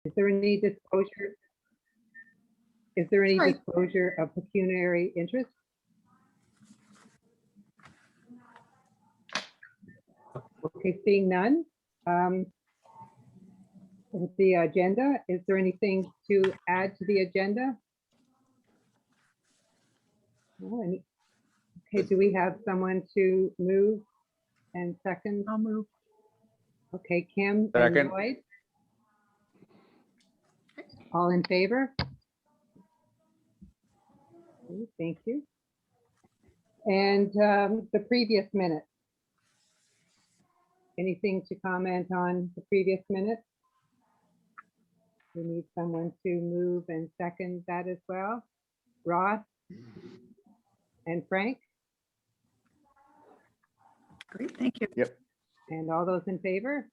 Is there any disclosure? Is there any disclosure of pecuniary interest? Okay, seeing none. With the agenda, is there anything to add to the agenda? No, okay, do we have someone to move and second? I'll move. Okay, Kim Second. and Lloyd. All in favor? Okay, thank you. And the previous minute. Anything to comment on the previous minute? We need someone to move and second that as well. Ross and Frank, Great, thank you. Yep. and all those in favor?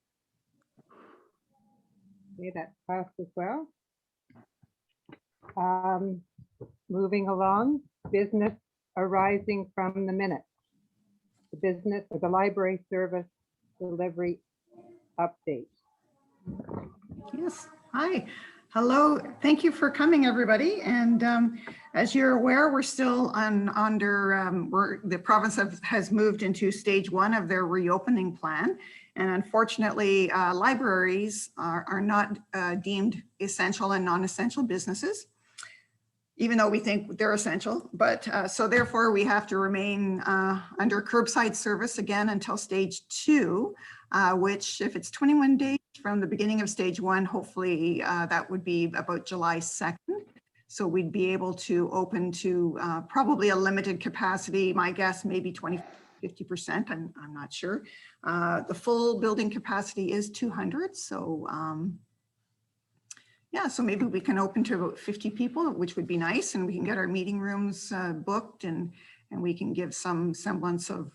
Okay, that passed as well. Moving along, business arising from the minutes. The business of the library service delivery update. Yes, hi. Hello, thank you for coming, everybody. And as you're aware, we're still the province has moved into stage 1 of their reopening plan. And unfortunately, libraries are not deemed essential and non-essential businesses, even though we think they're essential. But so therefore we have to remain under curbside service again until stage 2, which if it's 21 days from the beginning of stage 1, hopefully that would be about July 2nd. So we'd be able to open to probably a limited capacity, my guess, maybe 50%, I'm not sure. The full building capacity is 200. So yeah, so maybe we can open to about 50 people, which would be nice. And we can get our meeting rooms booked and we can give some semblance of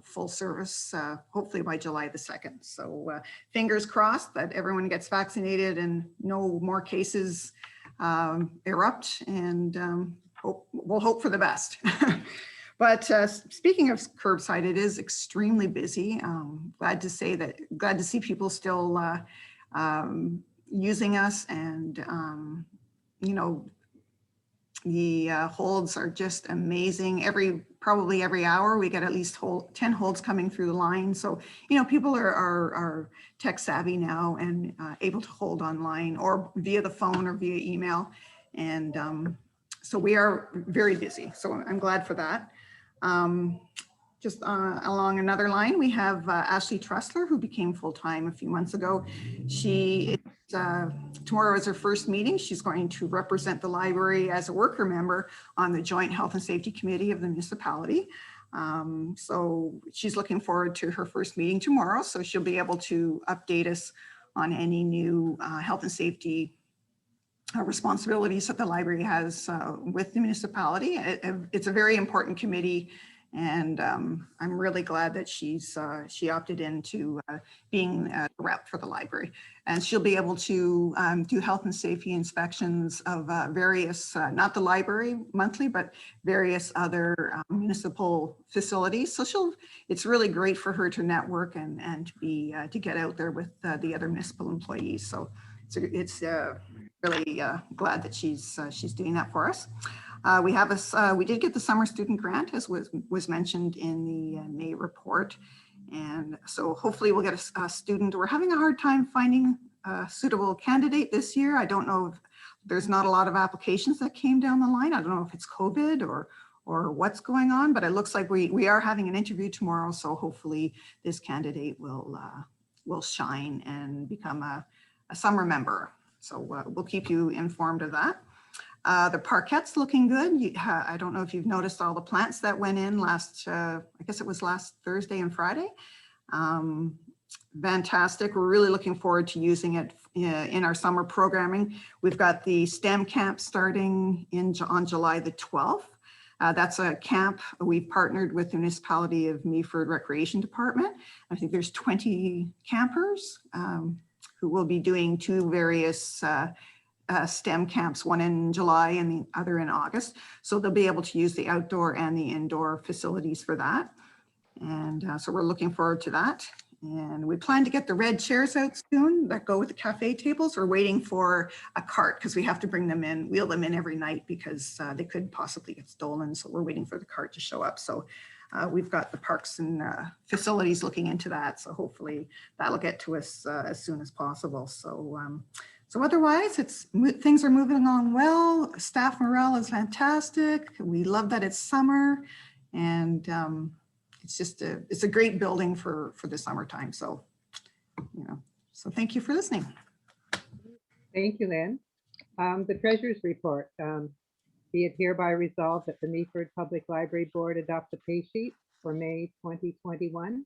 full service, hopefully by July the 2nd. So fingers crossed that everyone gets vaccinated and no more cases erupt, and we'll hope for the best. But speaking of curbside, it is extremely busy. Glad to see people still using us, and you know, the holds are just amazing. Probably every hour we get at least 10 holds coming through the line. So, you know, people are tech savvy now and able to hold online or via the phone or via email. And so we are very busy. So I'm glad for that. Just along another line, we have Ashley Tressler, who became full-time a few months ago. She is, tomorrow is her first meeting. She's going to represent the library as a worker member on the Joint Health and Safety Committee of the municipality. So she's looking forward to her first meeting tomorrow. So she'll be able to update us on any new health and safety responsibilities that the library has with the municipality. It's a very important committee. And I'm really glad that she opted into being a rep for the library. And she'll be able to do health and safety inspections of various, not the library monthly, but various other municipal facilities. So it's really great for her to network and to get out there with the other municipal employees. So it's really glad that she's doing that for us. We did get the summer student grant, as was mentioned in the May report. And so hopefully we'll get a student. We're having a hard time finding a suitable candidate this year. I don't know if there's not a lot of applications that came down the line. I don't know if it's COVID or what's going on, but it looks like we are having an interview tomorrow. So hopefully this candidate will shine and become a summer member. So we'll keep you informed of that. The parquet's looking good. I don't know if you've noticed all the plants that went in I guess it was last Thursday and Friday. Fantastic. We're really looking forward to using it in our summer programming. We've got the STEM camp starting on July the 12th. That's a camp we've partnered with the municipality of Meaford Recreation Department. I think there's 20 campers who will be doing 2 various STEM camps, one in July and the other in August. So they'll be able to use the outdoor and the indoor facilities for that. And so we're looking forward to that. And we plan to get the red chairs out soon that go with the cafe tables. We're waiting for a cart because we have to bring them in, wheel them in every night because they could possibly get stolen. So we're waiting for the cart to show up. So we've got the parks and facilities looking into that. So hopefully that'll get to us as soon as possible. So otherwise, things are moving along well. Staff morale is fantastic. We love that it's summer, and it's a great building for the summertime. So, so thank you for listening. Thank you, Lynn. The treasurer's report. Be it hereby resolved that the Meaford Public Library Board adopt the pay sheet for May 2021.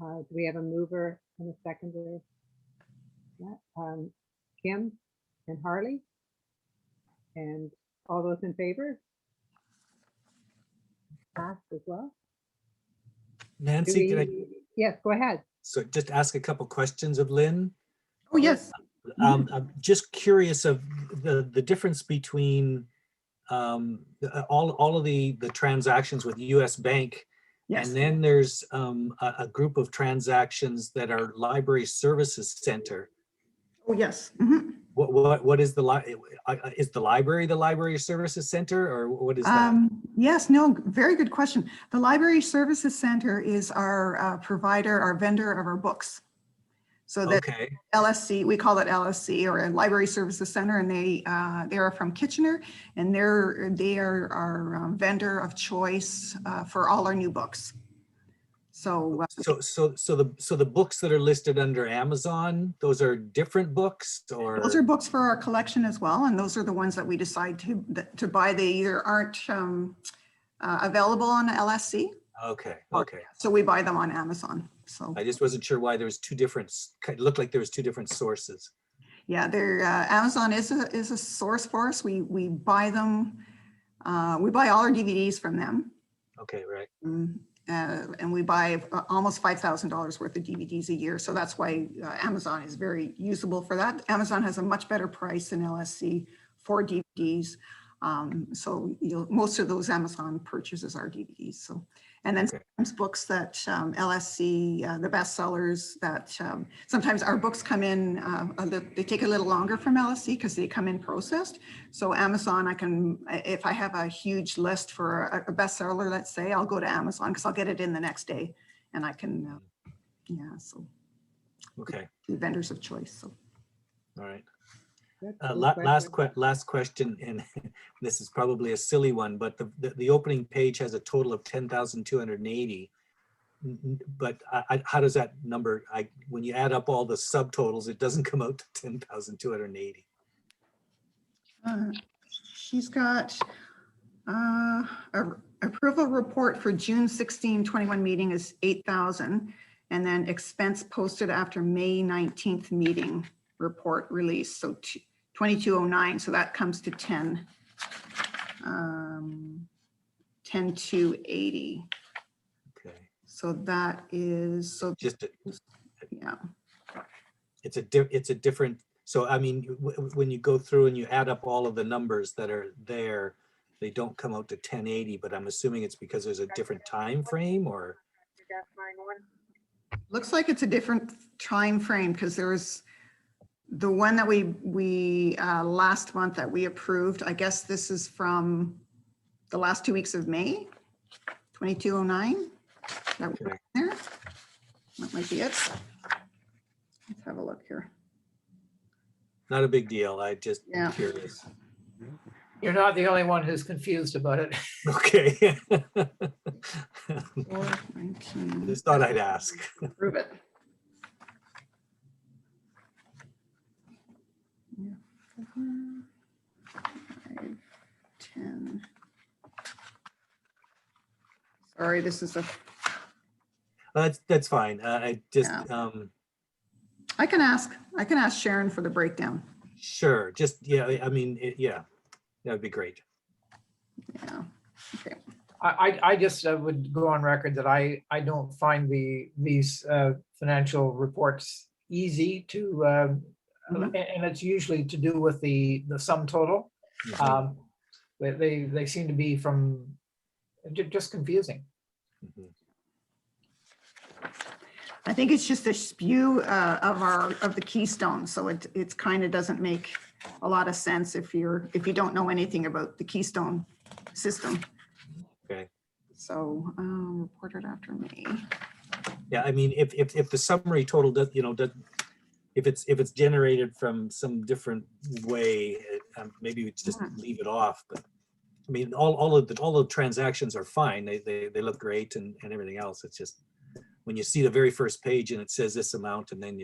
Do we have a mover and a seconder? Yeah. Kim and Harley, and all those in favor? Passed as well. Nancy, Yes, go ahead. so just ask a couple questions of Lynn? Oh, yes. I'm just curious of the difference between all of the transactions with US Bank. Yes. And then there's a group of transactions that are Library Services Center. Oh, yes. What is is the Library Services Center, or what is that? Yes, no, very good question. The Library Services Center is our provider, our vendor of our books. So that Okay. LSC, we call it LSC, or a Library Services Center, and they are from Kitchener, and they are our vendor of choice for all our new books. So the books that are listed under Amazon, those are different books, or those are books for our collection as well, and those are the ones that we decide to buy. They either aren't available on LSC. Okay. So we buy them on Amazon. So I just wasn't sure why there was two different. It looked like there was two different sources. yeah, Amazon is a source for us. We buy them. We buy all our DVDs from them. Okay, right. And we buy almost $5,000 worth of DVDs a year. So that's why Amazon is very usable for that. Amazon has a much better price than LSC for DVDs. So most of those Amazon purchases are DVDs. So, and then sometimes books that LSC, the bestsellers that sometimes our books come in, they take a little longer from LSC because they come in processed. So Amazon, if I have a huge list for a bestseller, let's say, I'll go to Amazon because I'll get it in the next day, and I can, so. Okay. Vendors of choice. So. All right. Last Last question, and this is probably a silly one, but the opening page has a total of 10,280. But how does that number? When you add up all the subtotals, it doesn't come out to 10,280. She's got a approval report for June 16, 21 meeting is 8,000, and then expense posted after May 19th meeting report release. So 2209, so that comes to 10,280. Okay. So that is yeah. It's a different. So I mean, when you go through and you add up all of the numbers that are there, they don't come out to 1080. But I'm assuming it's because there's a different time frame, or. Looks like it's a different time frame because there's. The one that we last month that we approved, I guess this is from the last 2 weeks of May, 2209. That Okay. there. That might be it. Let's have a look here. Not a big deal. I just Yeah. curious. You're not the only one who's confused about it. Okay. 419. Just thought I'd ask. Prove it. Yeah. 5, 10. Sorry, this is a. That's fine. I just I can ask Sharon for the breakdown. sure. Just I mean yeah, that would be great. Yeah. Okay. I just would go on record that I don't find these financial reports easy to, and it's usually to do with the sum total. Mhm. They seem to be just confusing. Mhm. I think it's just a spew of the Keystone. So it's kind of doesn't make a lot of sense if you don't know anything about the Keystone system. Okay. So reported after May. Yeah, I mean, if the summary total does, if it's generated from some different way, maybe we just leave it off. But I mean, all the transactions are fine. They look great and everything else. It's just when you see the very first page and it says this amount, and then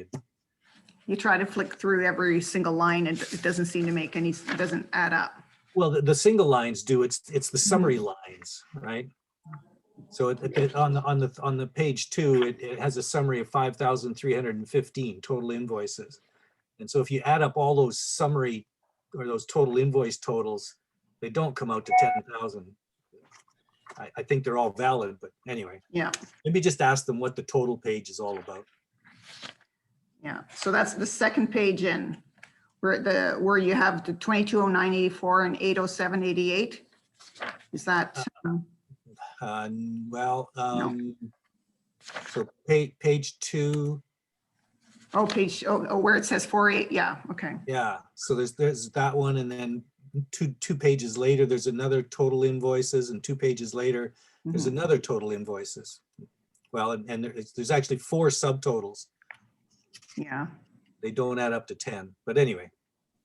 You try to flick through every single line and it doesn't seem to make any, it doesn't add up. well, the single lines do. It's the summary lines, right? So on the page 2, it has a summary of 5,315 total invoices. And so if you add up all those summary or those total invoice totals, they don't come out to 10,000. I think they're all valid, but anyway, Yeah. maybe just ask them what the total page is all about. Yeah, so that's the second page in where you have the 220984 and 80788. Is that? Well, so page 2. Oh, page, where it says 48, yeah, okay. Yeah, so there's that one, and then two pages later, there's another total invoices, and 2 pages later, there's another total invoices. Well, and there's actually 4 subtotals. Yeah. They don't add up to 10, but anyway.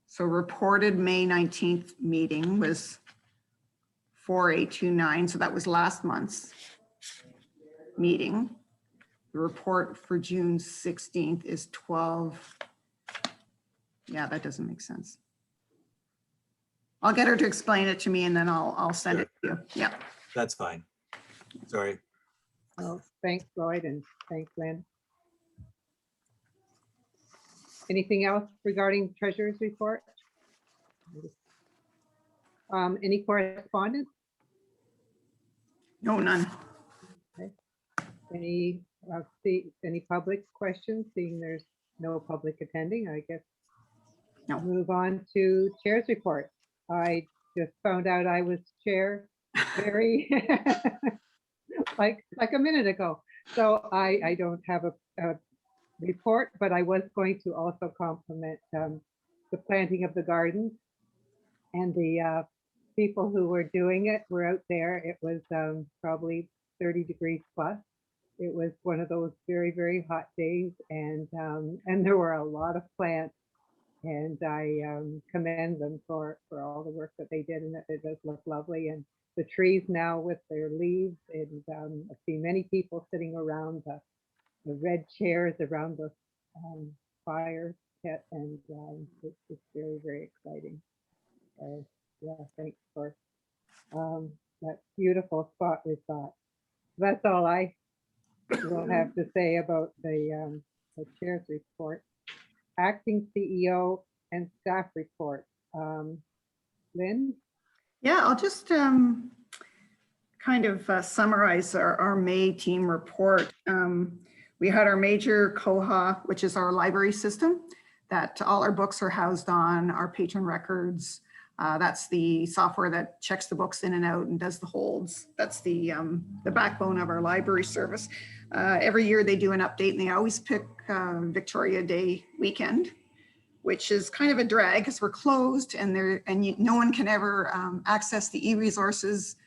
So reported May 19th meeting was 4829, so that was last month's meeting. The report for June 16th is 12. Yeah, that doesn't make sense. I'll get her to explain it to me and then I'll send it to you. Yeah. That's fine. Sorry. Well, thanks, Lloyd, and thanks, Lynn. Anything else regarding treasurer's report? Any correspondence? No, none. Any public questions? Seeing there's no public attending, I guess. No. Move on to chair's report. I just found out I was chair very like a minute ago. So I don't have a report, but I was going to also compliment the planting of the gardens and the people who were doing it were out there. It was probably 30 degrees plus. It was one of those very, very hot days, and there were a lot of plants, and I commend them for all the work that they did, and it does look lovely. And the trees now with their leaves, and I've seen many people sitting around the red chairs around the fire pit, and it's very, very exciting. So yeah, thanks for that beautiful spot we've got. That's all I will have to say about the chair's report. Acting CEO and staff report. Lynn? Yeah, I'll just kind of summarize our May team report. We had our major Koha, which is our library system that all our books are housed on, our patron records. That's the software that checks the books in and out and does the holds. That's the backbone of our library service. Every year they do an update, and they always pick Victoria Day weekend, which is kind of a drag because we're closed and no one can ever access the e-resources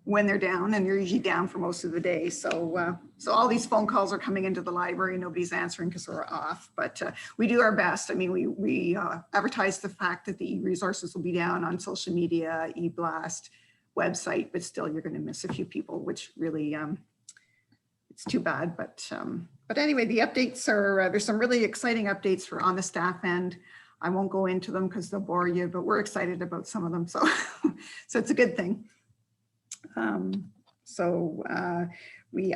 when they're down, and they're usually down for most of the day. So all these phone calls are coming into the library, nobody's answering because we're off, but we do our best. I mean, we advertise the fact that the e-resources will be down on social media, e-blast, website, but still you're going to miss a few people, which really, it's too bad. But anyway, the updates are, there's some really exciting updates for on the staff end. I won't go into them because they'll bore you, but we're excited about some of them. So, so it's a good thing. I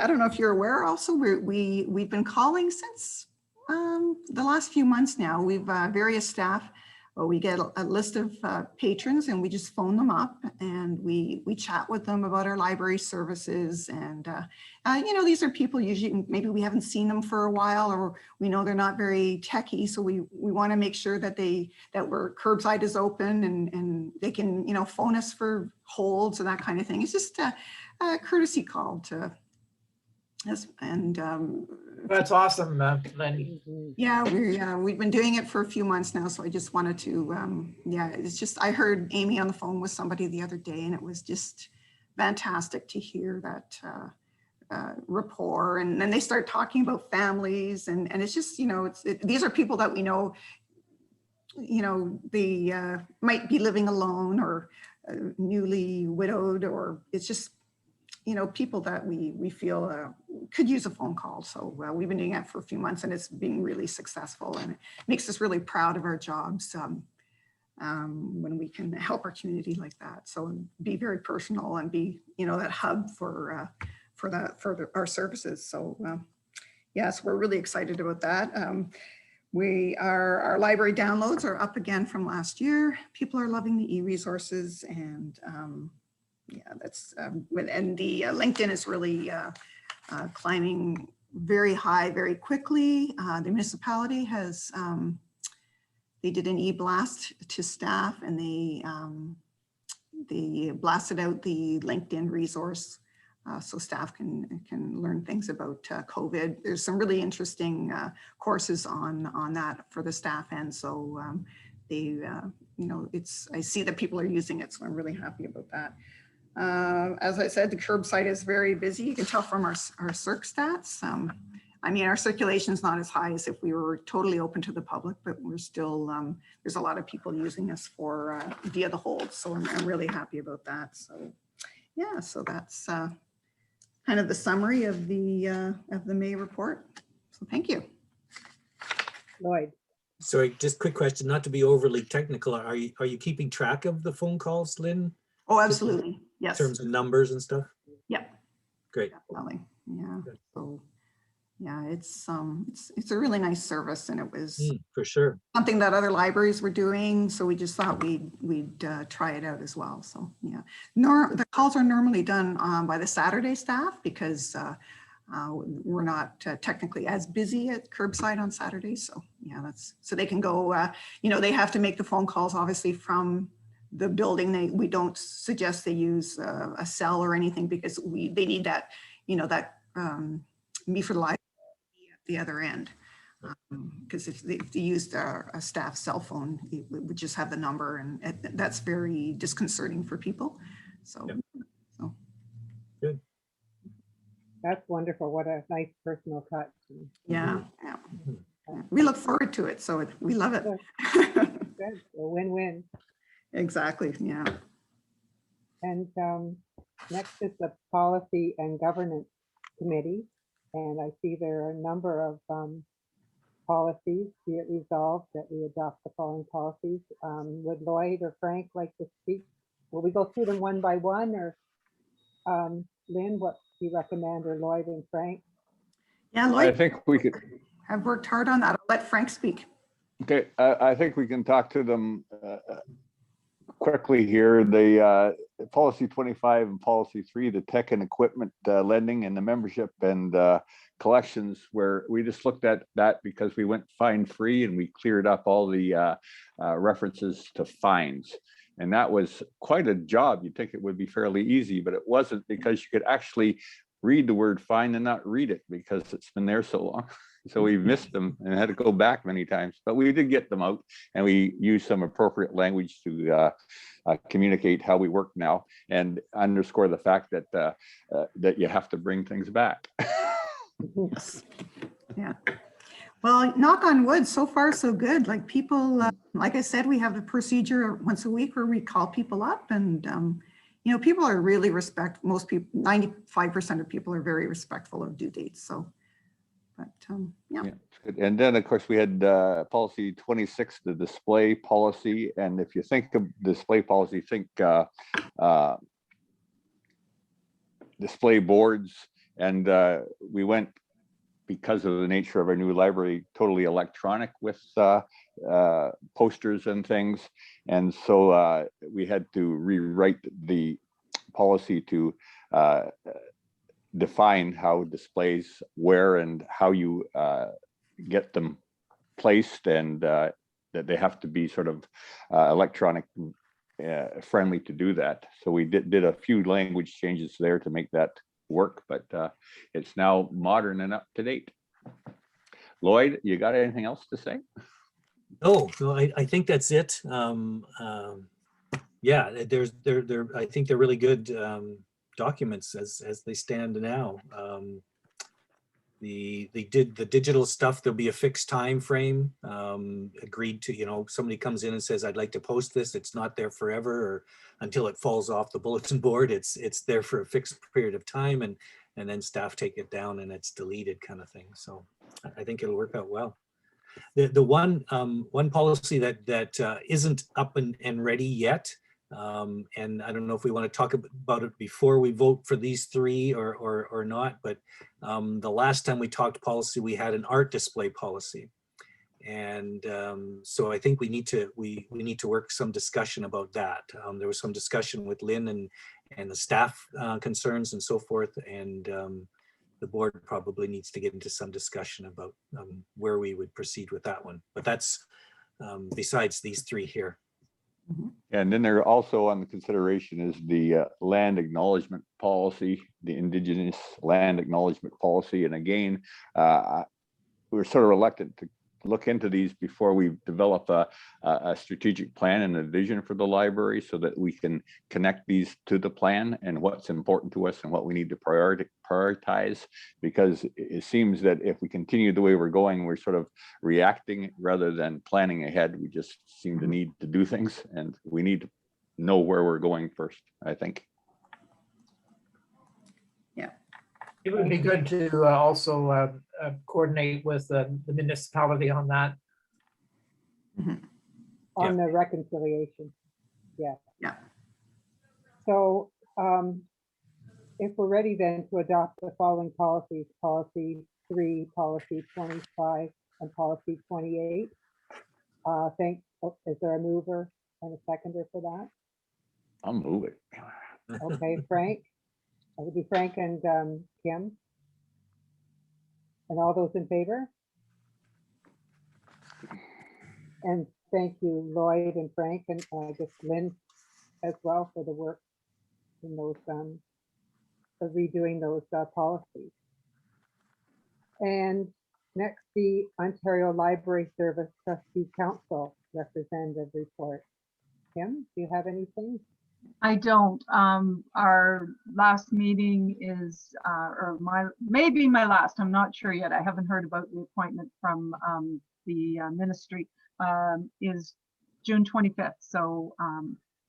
don't know if you're aware also, we've been calling since the last few months now. We've various staff, we get a list of patrons and we just phone them up and we chat with them about our library services. And, you know, these are people usually, maybe we haven't seen them for a while, or we know they're not very techy. So we want to make sure that we're curbside is open and they can, you know, phone us for holds and that kind of thing. It's just a courtesy call to Yes, and That's awesome, Lynn. Mhm. yeah, we've been doing it for a few months now, so I just wanted to, yeah, it's just, I heard Amy on the phone with somebody the other day, and it was just fantastic to hear that rapport, and then they start talking about families, and it's just, these are people that we know, they might be living alone or newly widowed, or it's just, people that we feel could use a phone call. So we've been doing that for a few months, and it's being really successful, and it makes us really proud of our jobs when we can help our community like that. So be very personal and be, that hub for our services. So yes, we're really excited about that. Our library downloads are up again from last year. People are loving the e-resources, and yeah, that's and the LinkedIn is really climbing very high very quickly. The municipality has they did an e-blast to staff, and they blasted out the LinkedIn resource so staff can learn things about COVID. There's some really interesting courses on that for the staff, and so they I see that people are using it, so I'm really happy about that. As I said, the curbside is very busy. You can tell from our circ stats. I mean, our circulation is not as high as if we were totally open to the public, but we're still, there's a lot of people using us for via the hold. So I'm really happy about that. So yeah, so that's kind of the summary of the May report. So thank you. Lloyd, Sorry, just quick question, not to be overly technical. Are you keeping track of the phone calls, Lynn, Oh, Just in absolutely. Yes. terms of numbers and stuff? Yep. Great. Definitely. Yeah. Good. So yeah, it's a really nice service, and it was For sure. something that other libraries were doing. So we just thought we'd try it out as well. So yeah, the calls are normally done by the Saturday staff because we're not technically as busy at curbside on Saturdays. So yeah, so they can go, they have to make the phone calls obviously from the building. We don't suggest they use a cell or anything because they need that, that Meaford Live at the other end. Because if they used a staff cell phone, it would just have the number, and that's very disconcerting for people. So, Yep. so Good. that's wonderful. What a nice personal touch. yeah, yeah. We look forward to it. So we love it. Good, a win-win. Exactly. Yeah. And next is the Policy and Governance Committee. And I see there are a number of policies. Be it resolved that we adopt the following policies. Would Lloyd or Frank like to speak? Will we go through them one by one, or Lynn, what do you recommend, or Lloyd and Frank? Yeah, I Lloyd, think we could, I've worked hard on that. I'll let Frank speak. okay, I think we can talk to them quickly here. The policy 25 and policy 3, the tech and equipment lending and the membership and collections, where we just looked at that because we went fine free and we cleared up all the references to fines. And that was quite a job. You'd think it would be fairly easy, but it wasn't, because you could actually read the word fine and not read it because it's been there so long. So we missed them and had to go back many times, but we did get them out, and we used some appropriate language to communicate how we work now and underscore the fact that that you have to bring things back. Yes. Yeah. Well, knock on wood, so far so good. Like people, like I said, we have a procedure once a week where we call people up, and people are really most people, 95% of people are very respectful of due dates. So, but yeah. Yeah, it's good. And then of course we had policy 26, the display policy. And if you think of display policy, think display boards. And we went, because of the nature of our new library, totally electronic with posters and things. And so we had to rewrite the policy to define how displays where and how you get them placed, and that they have to be sort of electronic friendly to do that. So we did a few language changes there to make that work, but it's now modern and up to date. Lloyd, you got anything else to say? No, I think that's it. Yeah, I think they're really good documents as they stand now. The digital stuff, there'll be a fixed time frame, agreed to, somebody comes in and says, I'd like to post this. It's not there forever or until it falls off the bulletin board. It's there for a fixed period of time, and then staff take it down and it's deleted, kind of thing. So I think it'll work out well. The one policy that isn't up and ready yet, and I don't know if we want to talk about it before we vote for these three or not, but the last time we talked policy, we had an art display policy. And so I think we need to work some discussion about that. There was some discussion with Lynn and the staff concerns and so forth, and the board probably needs to get into some discussion about where we would proceed with that one. But that's besides these three here. And then there also on the consideration is the land acknowledgement policy, the Indigenous land acknowledgement policy. And again, we're sort of reluctant to look into these before we develop a strategic plan and a vision for the library, so that we can connect these to the plan and what's important to us and what we need to prioritize. Because it seems that if we continue the way we're going, we're sort of reacting rather than planning ahead. We just seem to need to do things, and we need to know where we're going first, I think. It would be good to also coordinate with the municipality on that. On the reconciliation. Yeah. Yeah. So if we're ready then to adopt the following policies, policy 3, policy 25, and policy 28. Is there a mover and a seconder for that? I'll move it. Okay, Frank. It would be Frank and Kim. And all those in favor? And thank you, Lloyd and Frank, and I guess Lynn as well for the work in those, for redoing those policies. And next, the Ontario Library Service Trustee Council Representative Report. Kim, do you have anything? I don't. Our last meeting is, or maybe my last, I'm not sure yet. I haven't heard about the appointment from the ministry, is June 25th. So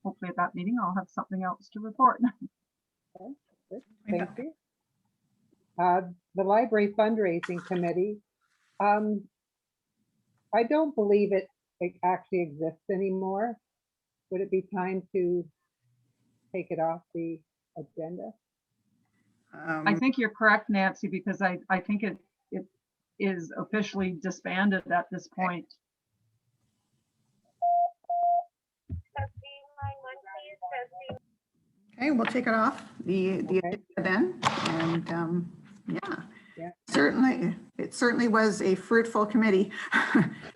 hopefully at that meeting, I'll have something else to report. Okay, good. Thank you. The Library Fundraising Committee. I don't believe it actually exists anymore. Would it be time to take it off the agenda? I think you're correct, Nancy, because I think it is officially disbanded at this point. Okay, we'll take it off the Okay. agenda then, and Yeah. it certainly was a fruitful committee.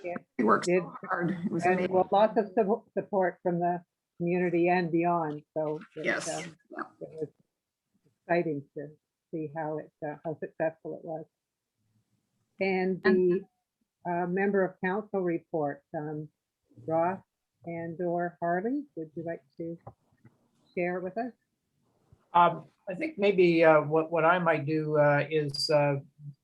Yeah, We worked did. so hard. It was And amazing. well, lots of support from the community and beyond. So Yes. it was exciting to see how successful it was. And the member of council report, Ross and/or Harley, would you like to share with us? I think maybe what I might do is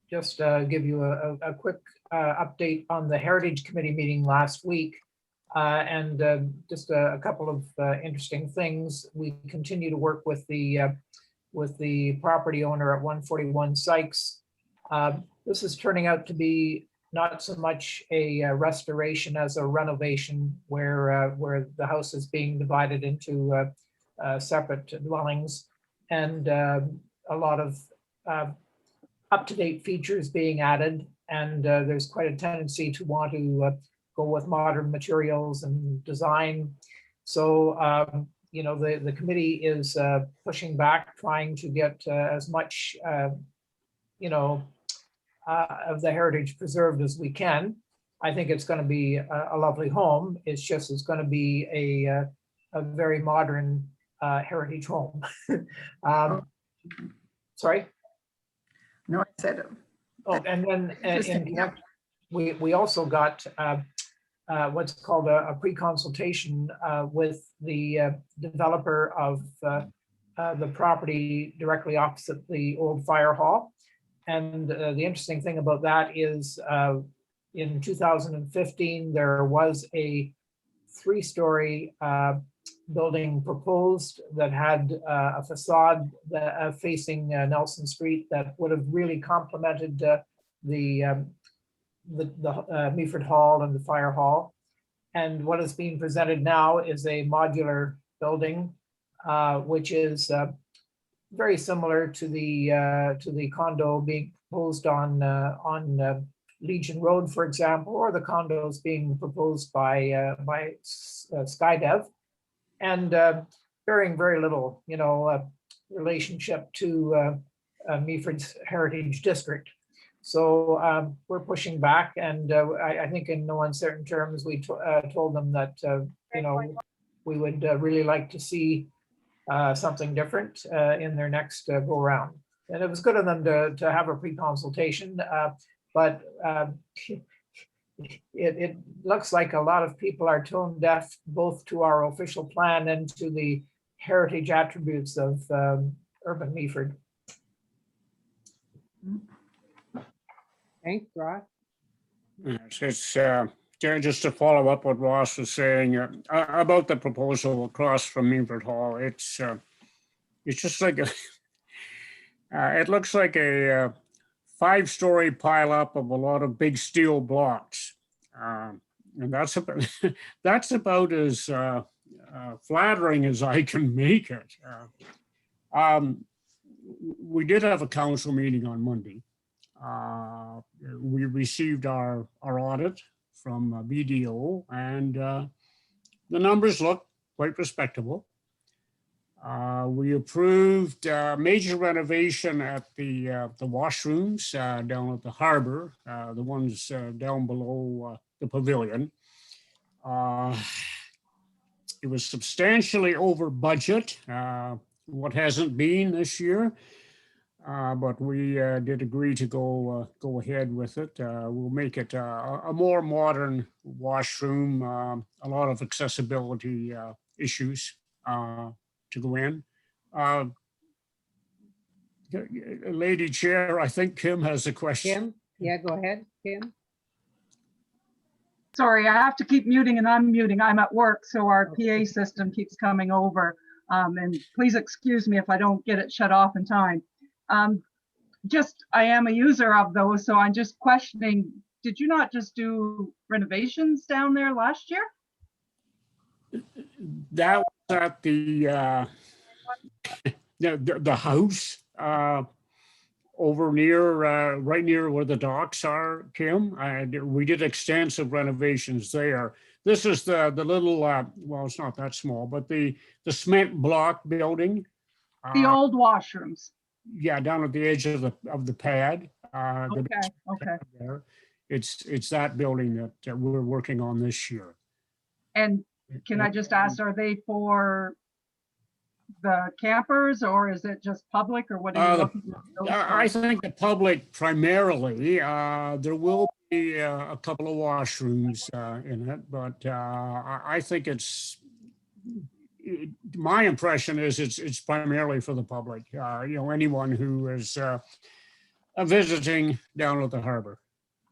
just give you a quick update on the Heritage Committee meeting last week. And just a couple of interesting things. We continue to work with the property owner at 141 Sykes. This is turning out to be not so much a restoration as a renovation, where the house is being divided into separate dwellings, and a lot of up-to-date features being added. And there's quite a tendency to want to go with modern materials and design. So, the committee is pushing back, trying to get as much, of the heritage preserved as we can. I think it's going to be a lovely home. It's going to be a very modern heritage home. Sorry? No, I said, Oh, and then Interesting, yeah. we also got what's called a pre-consultation with the developer of the property directly opposite the old fire hall. And the interesting thing about that is in 2015, there was a 3-story building proposed that had a facade that, facing Nelson Street that would have really complemented the Meaford Hall and the Fire Hall. And what is being presented now is a modular building, which is very similar to the condo being proposed on Legion Road, for example, or the condos being proposed by Skydev, and bearing very little, relationship to Meaford's Heritage District. So we're pushing back, and I think in no uncertain terms, we told them that we would really like to see something different in their next go round. And it was good of them to have a pre-consultation, but it looks like a lot of people are tone deaf both to our official plan and to the heritage attributes of urban Meaford. Thanks, Ross. Yes, it's just to follow up what Ross was saying about the proposal across from Meaford Hall. It's just like it looks like a 5-story pileup of a lot of big steel blocks, and that's about that's about as flattering as I can make it. We did have a council meeting on Monday. We received our audit from BDO, and the numbers look quite respectable. We approved major renovation at the washrooms down at the harbor, the ones down below the pavilion. It was substantially over budget, what hasn't been this year. But we did agree to go ahead with it. We'll make it a more modern washroom, a lot of accessibility issues to go in. Lady Chair, I think Kim has a question. Kim? Yeah, go ahead, Kim. Sorry, I have to keep muting and unmuting. I'm at work, so our PA system keeps coming over. And please excuse me if I don't get it shut off in time. I am a user of those, so I'm just questioning, did you not just do renovations down there last year? That was at the house over near, right near where the docks are, Kim. We did extensive renovations there. This is the little, well, it's not that small, but the cement block building. The old washrooms. Yeah, down at the edge of the pad. Okay. There. It's that building that we're working on this year. And can I just ask, are they for the campers, or is it just public, or what are you looking at? I think the public primarily. There will be a couple of washrooms in it, but I think my impression is it's primarily for the public. Anyone who is visiting down at the harbor.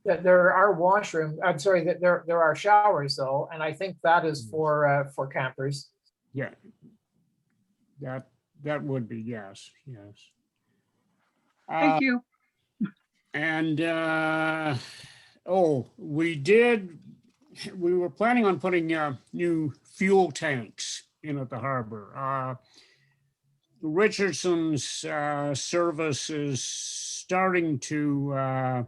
There are washrooms. I'm sorry, that there are showers though, and I think that is for campers. Yeah, that would be yes. Thank you. And we were planning on putting new fuel tanks in at the harbor. Richardson's service is starting to,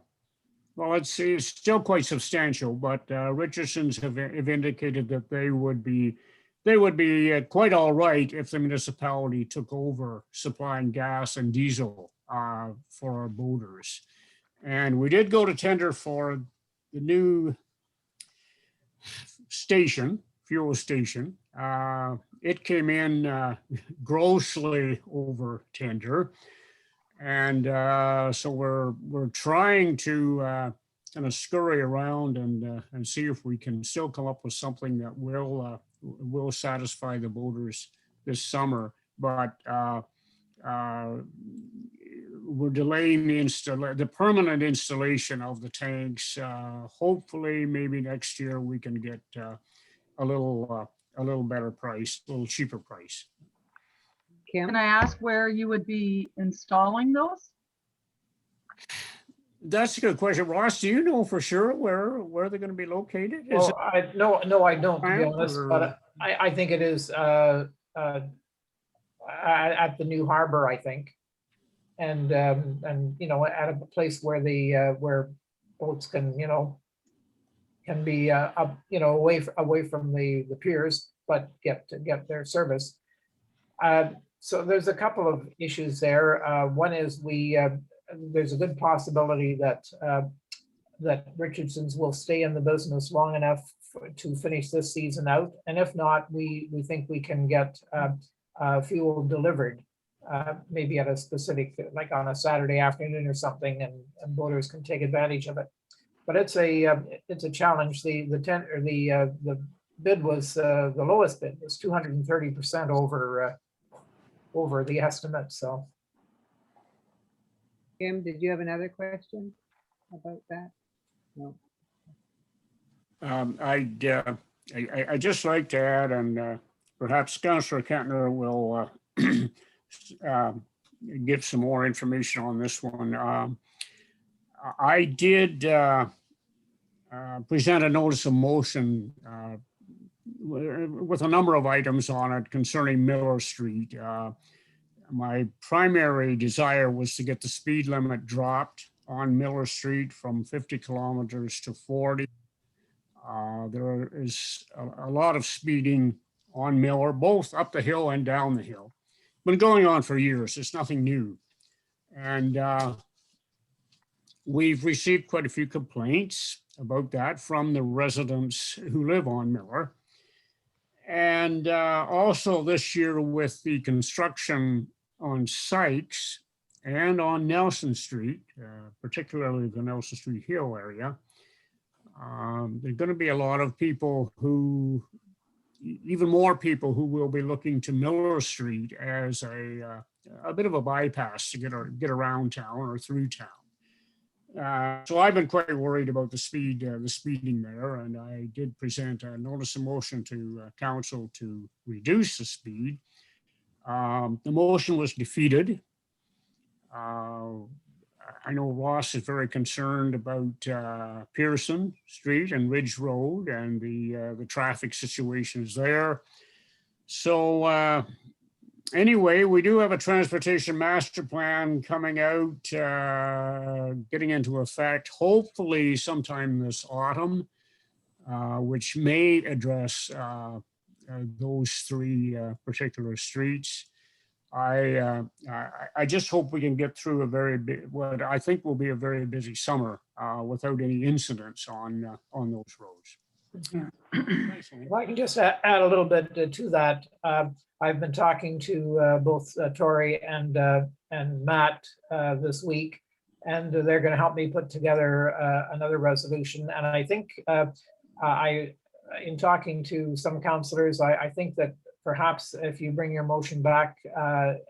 well, it's still quite substantial, but Richardson's have indicated that they would be quite all right if the municipality took over supplying gas and diesel for our boaters. And we did go to tender for the new fuel station. It came in grossly over tender. And so we're trying to kind of scurry around and see if we can still come up with something that will satisfy the voters this summer. But we're delaying the permanent installation of the tanks. Hopefully, maybe next year we can get a little better price, a little cheaper price. Kim? Can I ask where you would be installing those? That's a good question. Ross, do you know for sure where they're going to be located? Is Well, no, I don't, to be plant honest, or- but I think it is at the new harbor, I think. And you know, at a place where where boats can, you know, can be up, you know, away from the piers, but get their service. So there's a couple of issues there. One is there's a good possibility that that Richardson's will stay in the business long enough to finish this season out, and if not, we think we can get fuel delivered, maybe at a specific, like on a Saturday afternoon or something, and boaters can take advantage of it. But it's a challenge. The bid was the lowest bid was 230% over the estimate. So Kim, did you have another question about that? No. I'd just like to add, and perhaps Councillor Kentner will give some more information on this one. I did present a notice of motion with a number of items on it concerning Miller Street. My primary desire was to get the speed limit dropped on Miller Street from 50 kilometers to 40. There is a lot of speeding on Miller, both up the hill and down the hill. Been going on for years. It's nothing new. And we've received quite a few complaints about that from the residents who live on Miller. And also this year with the construction on Sykes and on Nelson Street, particularly the Nelson Street Hill area, there's going to be a lot of people even more people who will be looking to Miller Street as a bit of a bypass to get around town or through town. So I've been quite worried about the speeding there, and I did present a notice of motion to council to reduce the speed. The motion was defeated. I know Ross is very concerned about Pearson Street and Ridge Road and the traffic situations there. So anyway, we do have a transportation master plan coming out, getting into effect, hopefully sometime this autumn, which may address those three particular streets. I just hope we can get through what I think will be a very busy summer without any incidents on those roads. if I can just add a little bit to that. I've been talking to both Tori and Matt this week, and they're going to help me put together another resolution. And I think in talking to some councillors, I think that perhaps if you bring your motion back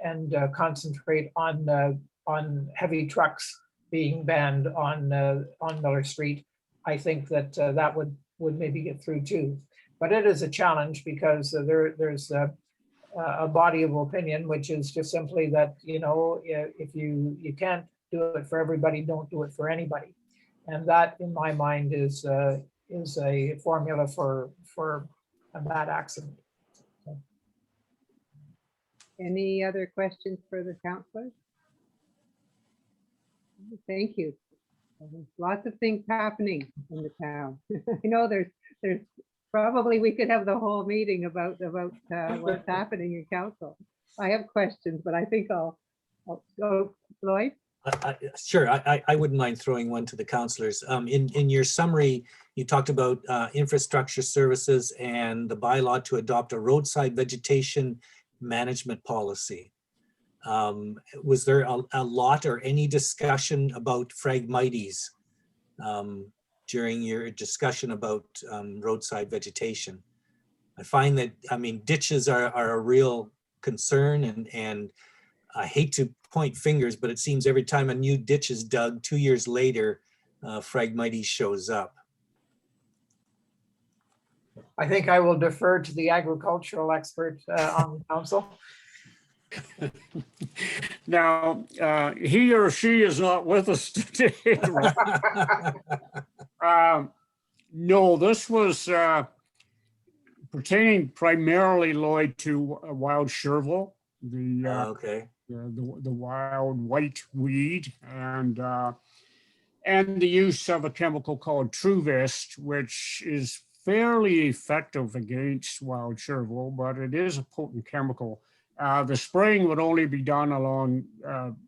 and concentrate on heavy trucks being banned on Miller Street, I think that that would maybe get through too. But it is a challenge because there's a body of opinion, which is just simply that, you know, if you can't do it for everybody, don't do it for anybody. And that, in my mind, is a formula for a bad accident. Any other questions for the counselors? Thank you. There's lots of things happening in the town. I know there's probably we could have the whole meeting about what's happening in council. I have questions, but I think I'll go. Lloyd? Sure, I wouldn't mind throwing one to the councillors. In your summary, you talked about infrastructure services and the bylaw to adopt a roadside vegetation management policy. Was there a lot or any discussion about Phragmites during your discussion about roadside vegetation? I find that, I mean, ditches are a real concern, and I hate to point fingers, but it seems every time a new ditch is dug, 2 years later, Phragmites shows up. I think I will defer to the agricultural expert on the council. Now, he or she is not with us today. No, this was pertaining primarily, Lloyd, to wild chervil, Okay. the wild white weed, and the use of a chemical called Truvest, which is fairly effective against wild chervil, but it is a potent chemical. The spraying would only be done along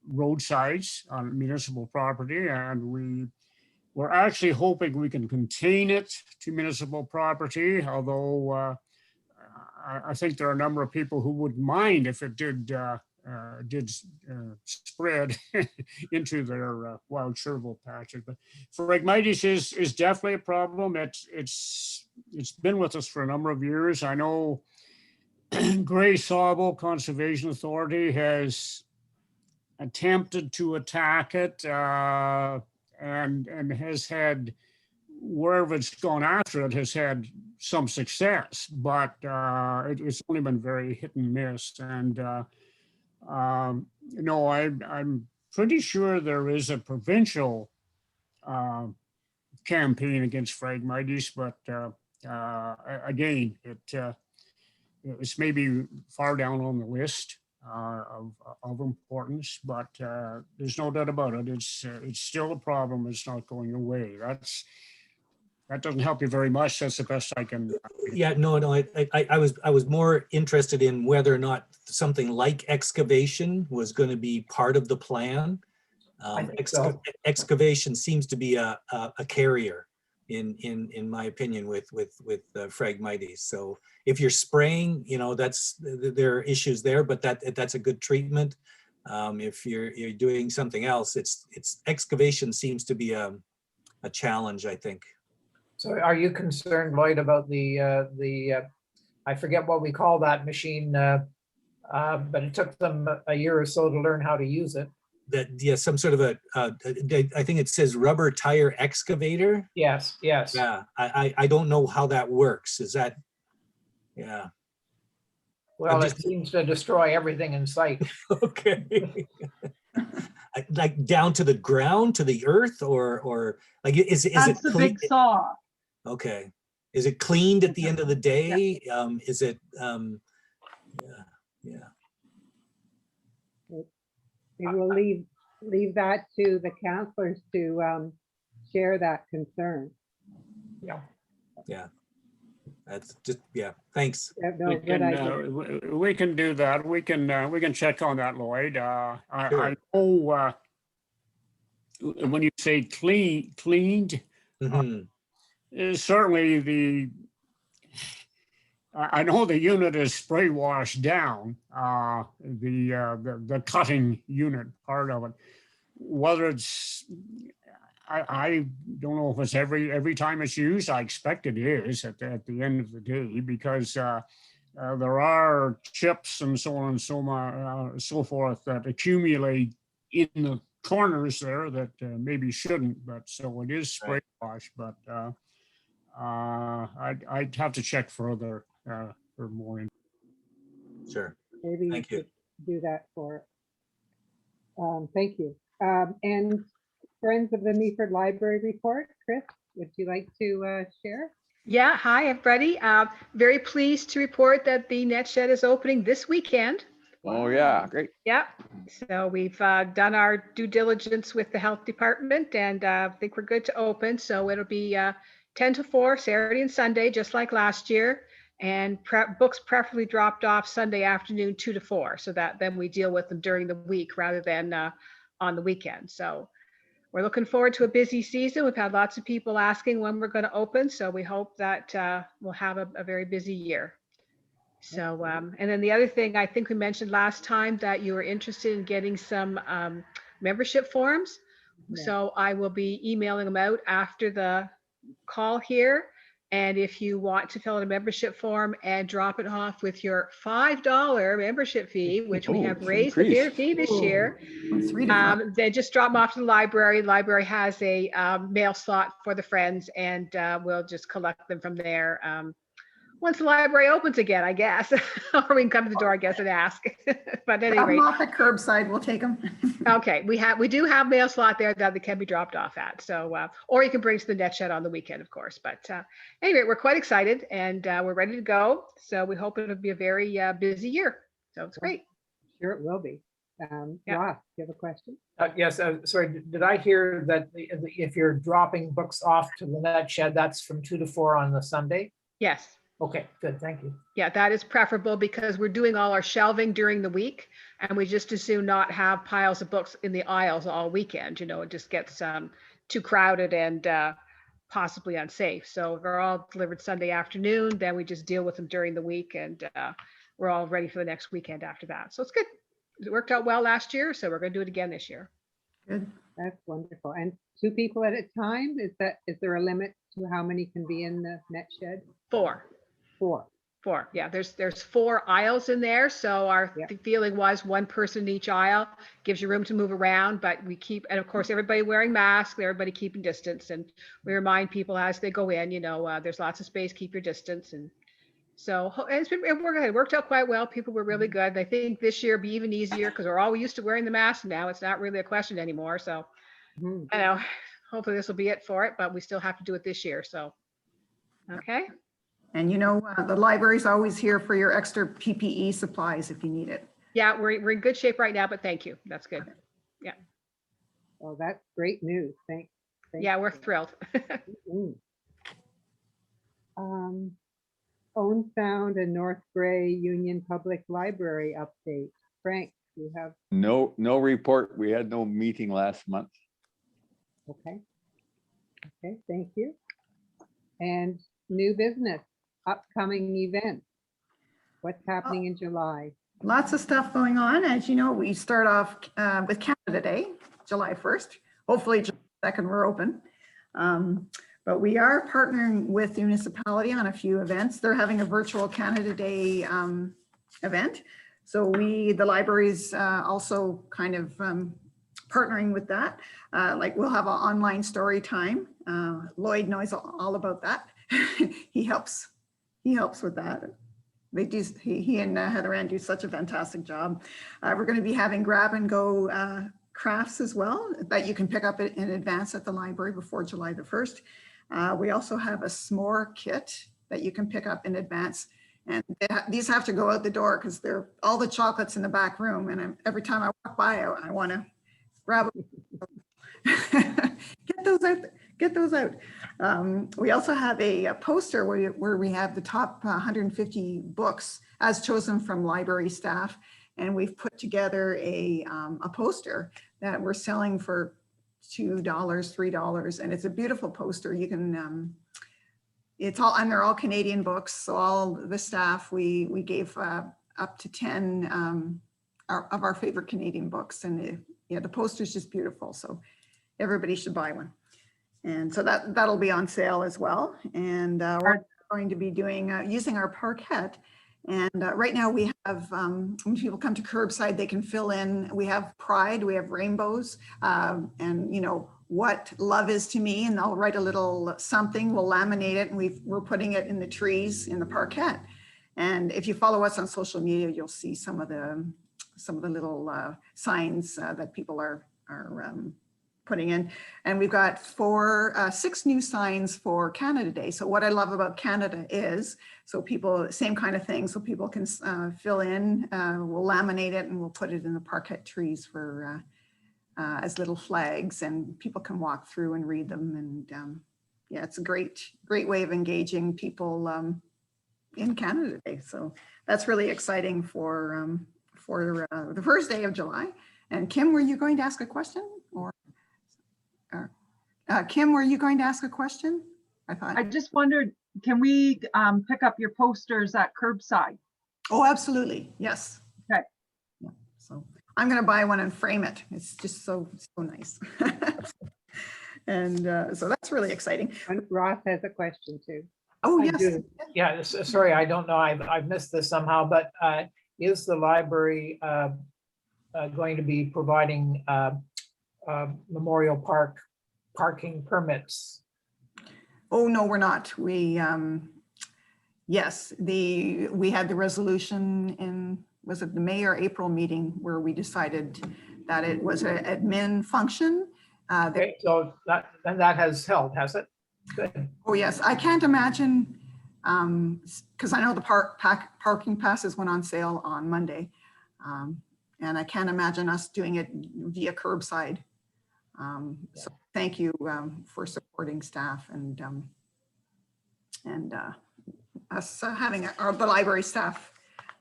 roadsides on municipal property, and we're actually hoping we can contain it to municipal property, although I think there are a number of people who wouldn't mind if it did spread into their wild chervil patches. But Phragmites is definitely a problem. It's been with us for a number of years. I know Gray Sawbo Conservation Authority has attempted to attack it and has had, wherever it's gone after it, has had some success, but it's only been very hit and miss. And no, I'm pretty sure there is a provincial campaign against Phragmites, but again, it's maybe far down on the list of importance, but there's no doubt about it. It's still a problem. It's not going away. That doesn't help you very much. That's the best I can. Yeah, no, I was more interested in whether or not something like excavation was going to be part of the plan. I think so. Excavation seems to be a carrier, in my opinion, with Phragmites. So if you're spraying, there are issues there, but that's a good treatment. If you're doing something else, it's excavation seems to be a challenge, I think. So are you concerned, Lloyd, about the I forget what we call that machine, but it took them a year or so to learn how to use it. Some sort of I think it says rubber tire excavator. Yes. Yeah, I don't know how that works. Is that, yeah. Well, it seems to destroy everything in sight. Okay. Like down to the ground, to the earth, or like is That's it the clean? big saw. Okay. Is it cleaned at the end of the day? Is it yeah. We will leave that to the counselors to share that concern. Yeah. That's just, yeah, thanks. No, good idea. We can do that. We can check on that, Lloyd. Sure. I know when you say cleaned, Mhm. certainly I know the unit is spray washed down, the cutting unit part of it. Whether it's, I don't know if it's every time it's used. I expect it is at the end of the day, because there are chips and so on and so forth that accumulate in the corners there that maybe shouldn't. But so it is spray washed, but I'd have to check further for more. Sure. Maybe you Thank you. could do that for. Thank you. And Friends of the Meaford Library report, Chris, would you like to share? Yeah, hi, everybody. Very pleased to report that the Net Shed is opening this weekend. Oh, yeah, great. Yeah, so we've done our due diligence with the health department, and I think we're good to open. So it'll be 10 to 4, Saturday and Sunday, just like last year. And books preferably dropped off Sunday afternoon, 2 to 4, so that then we deal with them during the week rather than on the weekend. So we're looking forward to a busy season. We've had lots of people asking when we're going to open, so we hope that we'll have a very busy year. So, and then the other thing, I think we mentioned last time that you were interested in getting some membership forms. Yeah. So I will be emailing them out after the call here. And if you want to fill out a membership form and drop it off with your $5 membership fee, which we Oh, have it's raised the increased. fee this year, $3 to $5. then just drop them off to the library. Library has a mail slot for the friends, and we'll just collect them from there. Once the library opens again, I guess, or we can come to the door, I guess, and ask. But at any Drop 'em rate, off at curbside, we'll take them. okay, we do have mail slot there that they can be dropped off at. So, or you can bring to the net shed on the weekend, of course. But anyway, we're quite excited and we're ready to go. So we hope it'll be a very busy year. So it's great. Sure it will be. Yeah. Ross, you have a question? Yes, sorry, did I hear that if you're dropping books off to the net shed, that's from 2 to 4 on the Sunday? Yes. Okay, good, thank you. Yeah, that is preferable because we're doing all our shelving during the week and we just as soon not have piles of books in the aisles all weekend. You know, it just gets too crowded and possibly unsafe. So if they're all delivered Sunday afternoon, then we just deal with them during the week and we're all ready for the next weekend after that. So it's good. It worked out well last year, so we're going to do it again this year. Good. That's wonderful. And 2 people at a time? Is there a limit to how many can be in the net shed? 4. 4. Yeah, there's 4 aisles in there. So our Yeah. feeling was 1 person in each aisle gives you room to move around, but we keep, and of course, everybody wearing masks, everybody keeping distance. And we remind people as they go in, you know, there's lots of space, keep your distance. And so and it worked out quite well. People were really good. And I think this year be even easier because we're all used to wearing the mask now. It's not really a question anymore. So Mhm. I know, hopefully this will be it for it, but we still have to do it this year. So, okay. And you know, the library's always here for your extra PPE supplies if you need it. Yeah, we're in good shape right now, but thank you. That's good. Oh, that's great news. Thanks. Yeah, we're thrilled. Mhm. Owen Sound and North Gray Union Public Library update. Frank, you have, No report. We had no meeting last month. okay. Okay, thank you. And new business, upcoming events. What's happening in July? Lots of stuff going on. As you know, we start off with Canada Day, July 1st. Hopefully July 2nd we're open. But we are partnering with the municipality on a few events. They're having a virtual Canada Day event. So the library's also kind of partnering with that. Like we'll have an online story time. Lloyd knows all about that. He helps with that. They do, he and Heather Ann do such a fantastic job. We're going to be having grab and go crafts as well that you can pick up in advance at the library before July the 1st. We also have a s'more kit that you can pick up in advance. And these have to go out the door because they're all the chocolates in the back room. And every time I walk by, I want to grab them. Get those out. We also have a poster where we have the top 150 books as chosen from library staff. And we've put together a poster that we're selling for $2, $3. And it's a beautiful poster. You can, and they're all Canadian books. So all the staff, we gave up to 10 of our favorite Canadian books. And the poster is just beautiful. So everybody should buy one. And so that'll be on sale as well. And we're going to be doing using our parquet. And right now we have, when people come to curbside, they can fill in, we have pride, we have rainbows, and you know, what love is to me, and they'll write a little something, we'll laminate it, and we're putting it in the trees in the parquet. And if you follow us on social media, you'll see some of the little signs that people are putting in. And we've got 6 new signs for Canada Day. So what I love about Canada is, so people, same kind of thing, so people can fill in, we'll laminate it and we'll put it in the parquet trees for as little flags, and people can walk through and read them. And yeah, it's a great way of engaging people in Canada Day. So that's really exciting for the first day of July. And Kim, were you going to ask a question? Or Kim, were you going to ask a question? I just wondered, can we pick up your posters at curbside? Oh, absolutely. Yes. Okay. Yeah, so I'm going to buy one and frame it. It's just so nice. And so that's really exciting. And Ross has a question too. Oh, I yes. do. Yeah, sorry, I don't know. I've missed this somehow, but is the library going to be providing Memorial Park parking permits? Oh, no, we're not. Yes, we had the resolution in, was it the May or April meeting where we decided that it was an admin function. Okay, so that has held, has it? Good. Oh, yes, I can't imagine, because I know the parking passes went on sale on Monday. And I can't imagine us doing it via curbside. So thank you for supporting staff and us having the library staff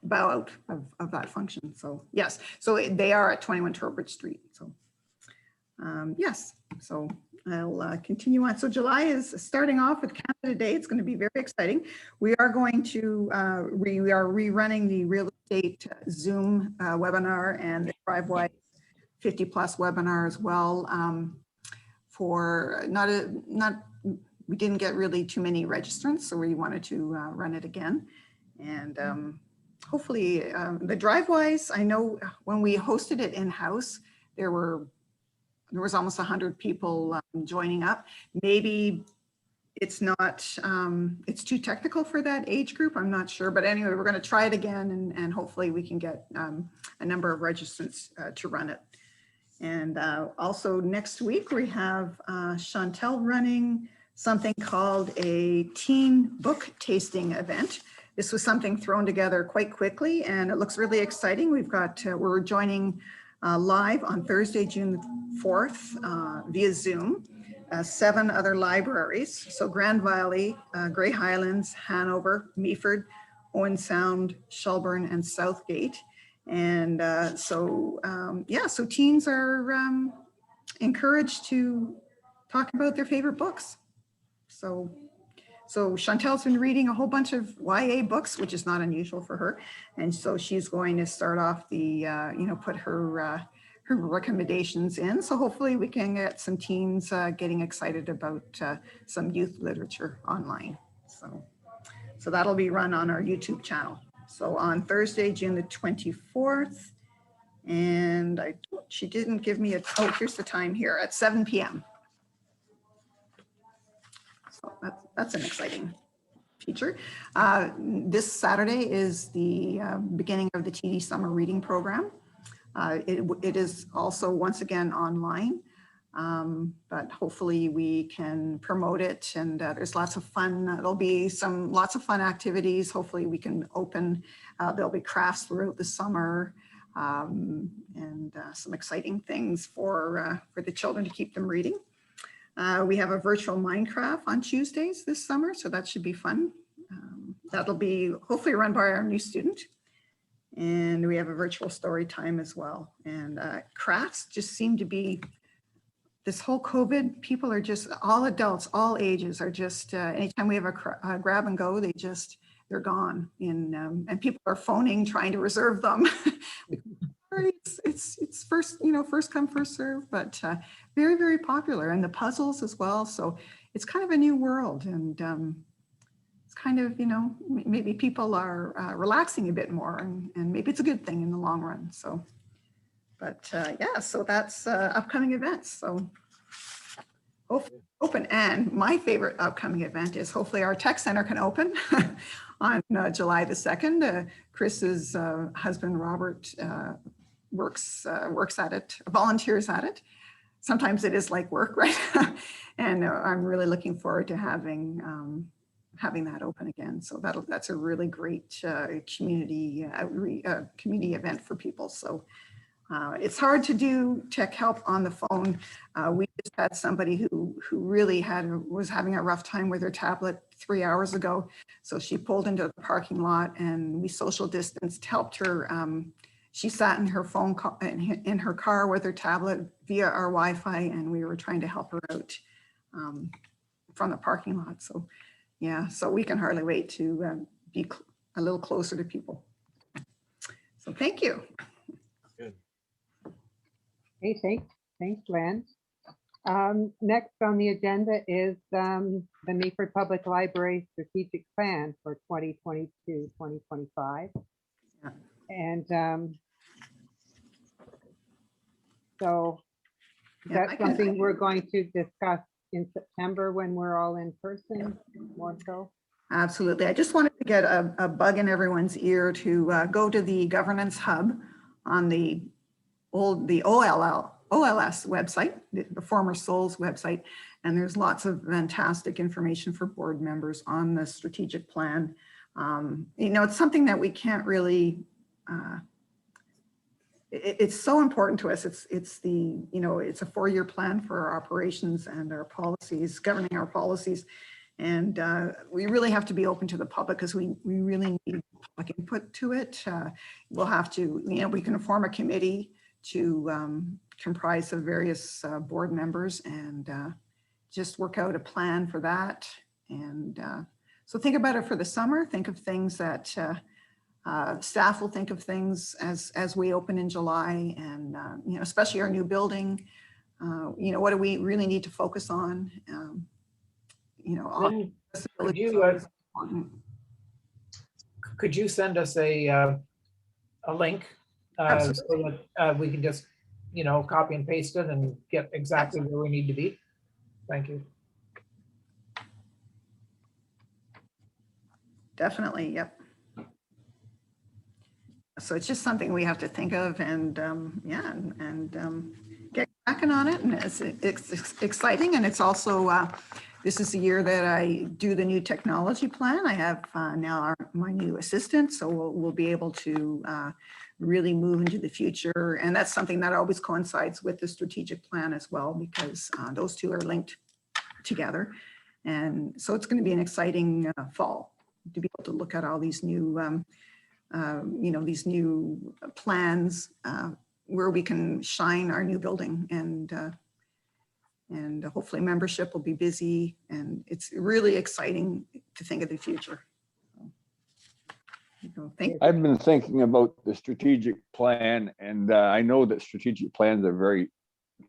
bow out of that function. So yes, so they are at 21 Turbridge Street. So yes, so I'll continue on. So July is starting off with Canada Day. It's going to be very exciting. We are going to, we are rerunning the real estate Zoom webinar and the DriveWise 50 plus webinar as well. For we didn't get really too many registrants, so we wanted to run it again. And hopefully the DriveWise, I know when we hosted it in-house, there was almost 100 people joining up. Maybe it's not, it's too technical for that age group. I'm not sure, but anyway, we're going to try it again and hopefully we can get a number of registrants to run it. And also next week we have Chantel running something called a teen book tasting event. This was something thrown together quite quickly and it looks really exciting. We've got, we're joining live on Thursday, June 4th via Zoom, 7 other libraries. So Grand Valley, Grey Highlands, Hanover, Meaford, Owen Sound, Shelburne, and Southgate. And so teens are encouraged to talk about their favorite books. So Chantel's been reading a whole bunch of YA books, which is not unusual for her. And so she's going to start off the, put her recommendations in. So hopefully we can get some teens getting excited about some youth literature online. So that'll be run on our YouTube channel. So on Thursday, June the 24th, and she didn't give me here's the time here at 7 p.m. So that's an exciting feature. This Saturday is the beginning of the TD Summer Reading Program. It is also once again online, but hopefully we can promote it and there's lots of fun. There'll be lots of fun activities. Hopefully we can open, there'll be crafts throughout the summer and some exciting things for the children to keep them reading. We have a virtual Minecraft on Tuesdays this summer, so that should be fun. That'll be hopefully run by our new student. And we have a virtual story time as well. And crafts just seem to be, this whole COVID, people are just, all adults, all ages are just, anytime we have a grab and go, they're gone. And people are phoning, trying to reserve them. It's first come, first serve, but very, very popular. And the puzzles as well. So it's kind of a new world. And it's kind of, maybe people are relaxing a bit more and maybe it's a good thing in the long run. So, but yeah, so that's upcoming events. So open. And my favorite upcoming event is hopefully our tech center can open on July the 2nd. Chris's husband, Robert, works at it, volunteers at it. Sometimes it is like work, right? And I'm really looking forward to having that open again. So that's a really great community event for people. So it's hard to do tech help on the phone. We just had somebody who really was having a rough time with her tablet 3 hours ago. So she pulled into the parking lot and we social distanced, helped her. She sat in her phone in her car with her tablet via our Wi-Fi, and we were trying to help her out from the parking lot. So yeah, so we can hardly wait to be a little closer to people. thank you. Hey, thanks, Len. Next on the agenda is the Meaford Public Library Strategic Plan for 2022, 2025. Yeah. And so Yeah, I that's can- something we're going to discuss in September when we're all in person, more so. Absolutely. I just wanted to get a bug in everyone's ear to go to the governance hub on the OLS website, the former Souls website. And there's lots of fantastic information for board members on the strategic plan. It's something that we can't really, it's so important to us. It's it's a 4-year plan for our operations and our policies, governing our policies. And we really have to be open to the public because we really need public input to it. We'll have to, we can form a committee to comprise of various board members and just work out a plan for that. And so think about it for the summer. Think of things that staff will think of things as we open in July, and especially our new building. What do we really need to focus on? Lynn, Accessibility is you, always important. could you send us a link so that we can just, copy and paste it and get exactly where we need to be? Thank you. Definitely, yep. So it's just something we have to think of and get cracking on it. And it's exciting, and it's also this is the year that I do the new technology plan. I have now my new assistant, so we'll be able to really move into the future. And that's something that always coincides with the strategic plan as well, because those two are linked together. And so it's going to be an exciting fall to be able to look at all these new, these new plans where we can shine our new building, and hopefully membership will be busy, and it's really exciting to think of the future. I've been thinking about the strategic plan, and I know that strategic plans are very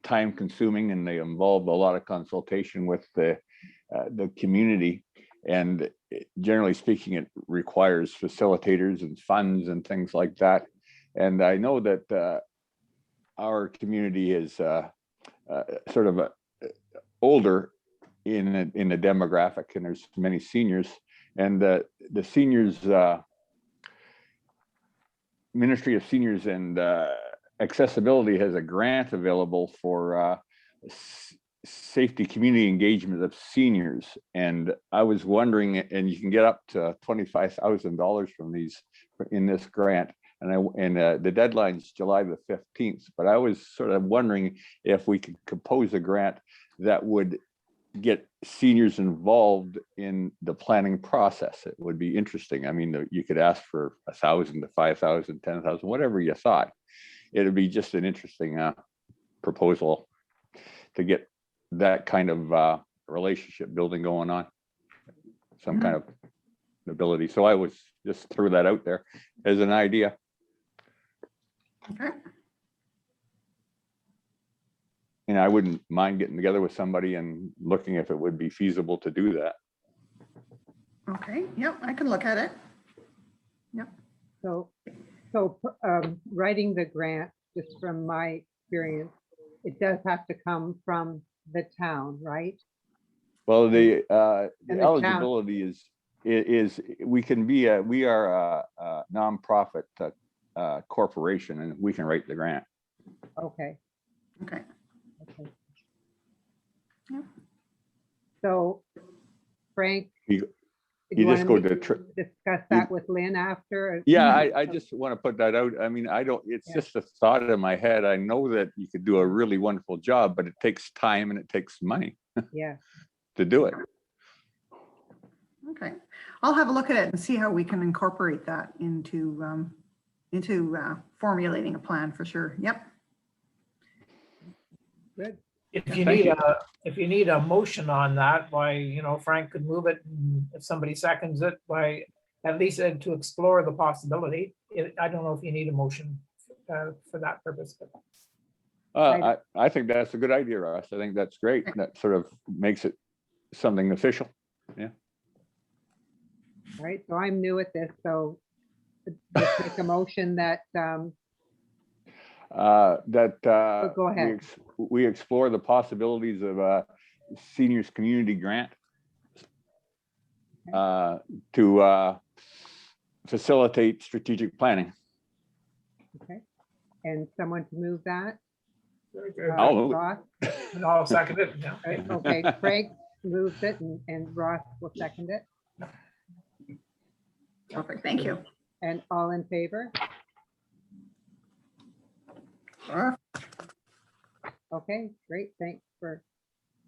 time consuming and they involve a lot of consultation with the community. And generally speaking, it requires facilitators and funds and things like that. And I know that our community is sort of older in the demographic, and there's many seniors. And the seniors, Ministry of Seniors and Accessibility has a grant available for safety community engagement of seniors. And I was wondering, and you can get up to $25,000 from these in this grant. And the deadline's July the 15th. But I was sort of wondering if we could compose a grant that would get seniors involved in the planning process. It would be interesting. I mean, you could ask for 1,000 to 5,000, 10,000, whatever you thought. It would be just an interesting proposal to get that kind of relationship building going on, some kind of ability. So I was just threw that out there as an idea. Okay. And I wouldn't mind getting together with somebody and looking if it would be feasible to do that. Okay, yep, I can look at it. Yep. So writing the grant, just from my experience, it does have to come from the town, right? Well, the And the town- eligibility is we are a nonprofit corporation, and we can write the grant. Okay. Okay. Okay. Yep. So, Frank, You do you wanna just go meet- to discuss that with Lynn after? Yeah, I just want to put that out. I mean, it's Yeah. just a thought in my head. I know that you could do a really wonderful job, but it takes time and it takes money Yeah. to do it. Okay, I'll have a look at it and see how we can incorporate that into formulating a plan for sure. Yep. Good. If you Thank need you. if you need a motion on that, why, Frank could move it, and if somebody seconds it, why, at least to explore the possibility. I don't know if you need a motion for that purpose, but I think that's a good idea, Ross. I think that's great. That sort of makes it something official. All right, so I'm new at this, so let's make a motion that, That go ahead. we explore the possibilities of a seniors community grant to facilitate strategic planning. okay, and someone to move that? I'll move it. Ross? and I'll second it. Yeah. Right, okay, Craig moves it and Ross will second it. Perfect, thank you. And all in favor? Okay, great, thanks for,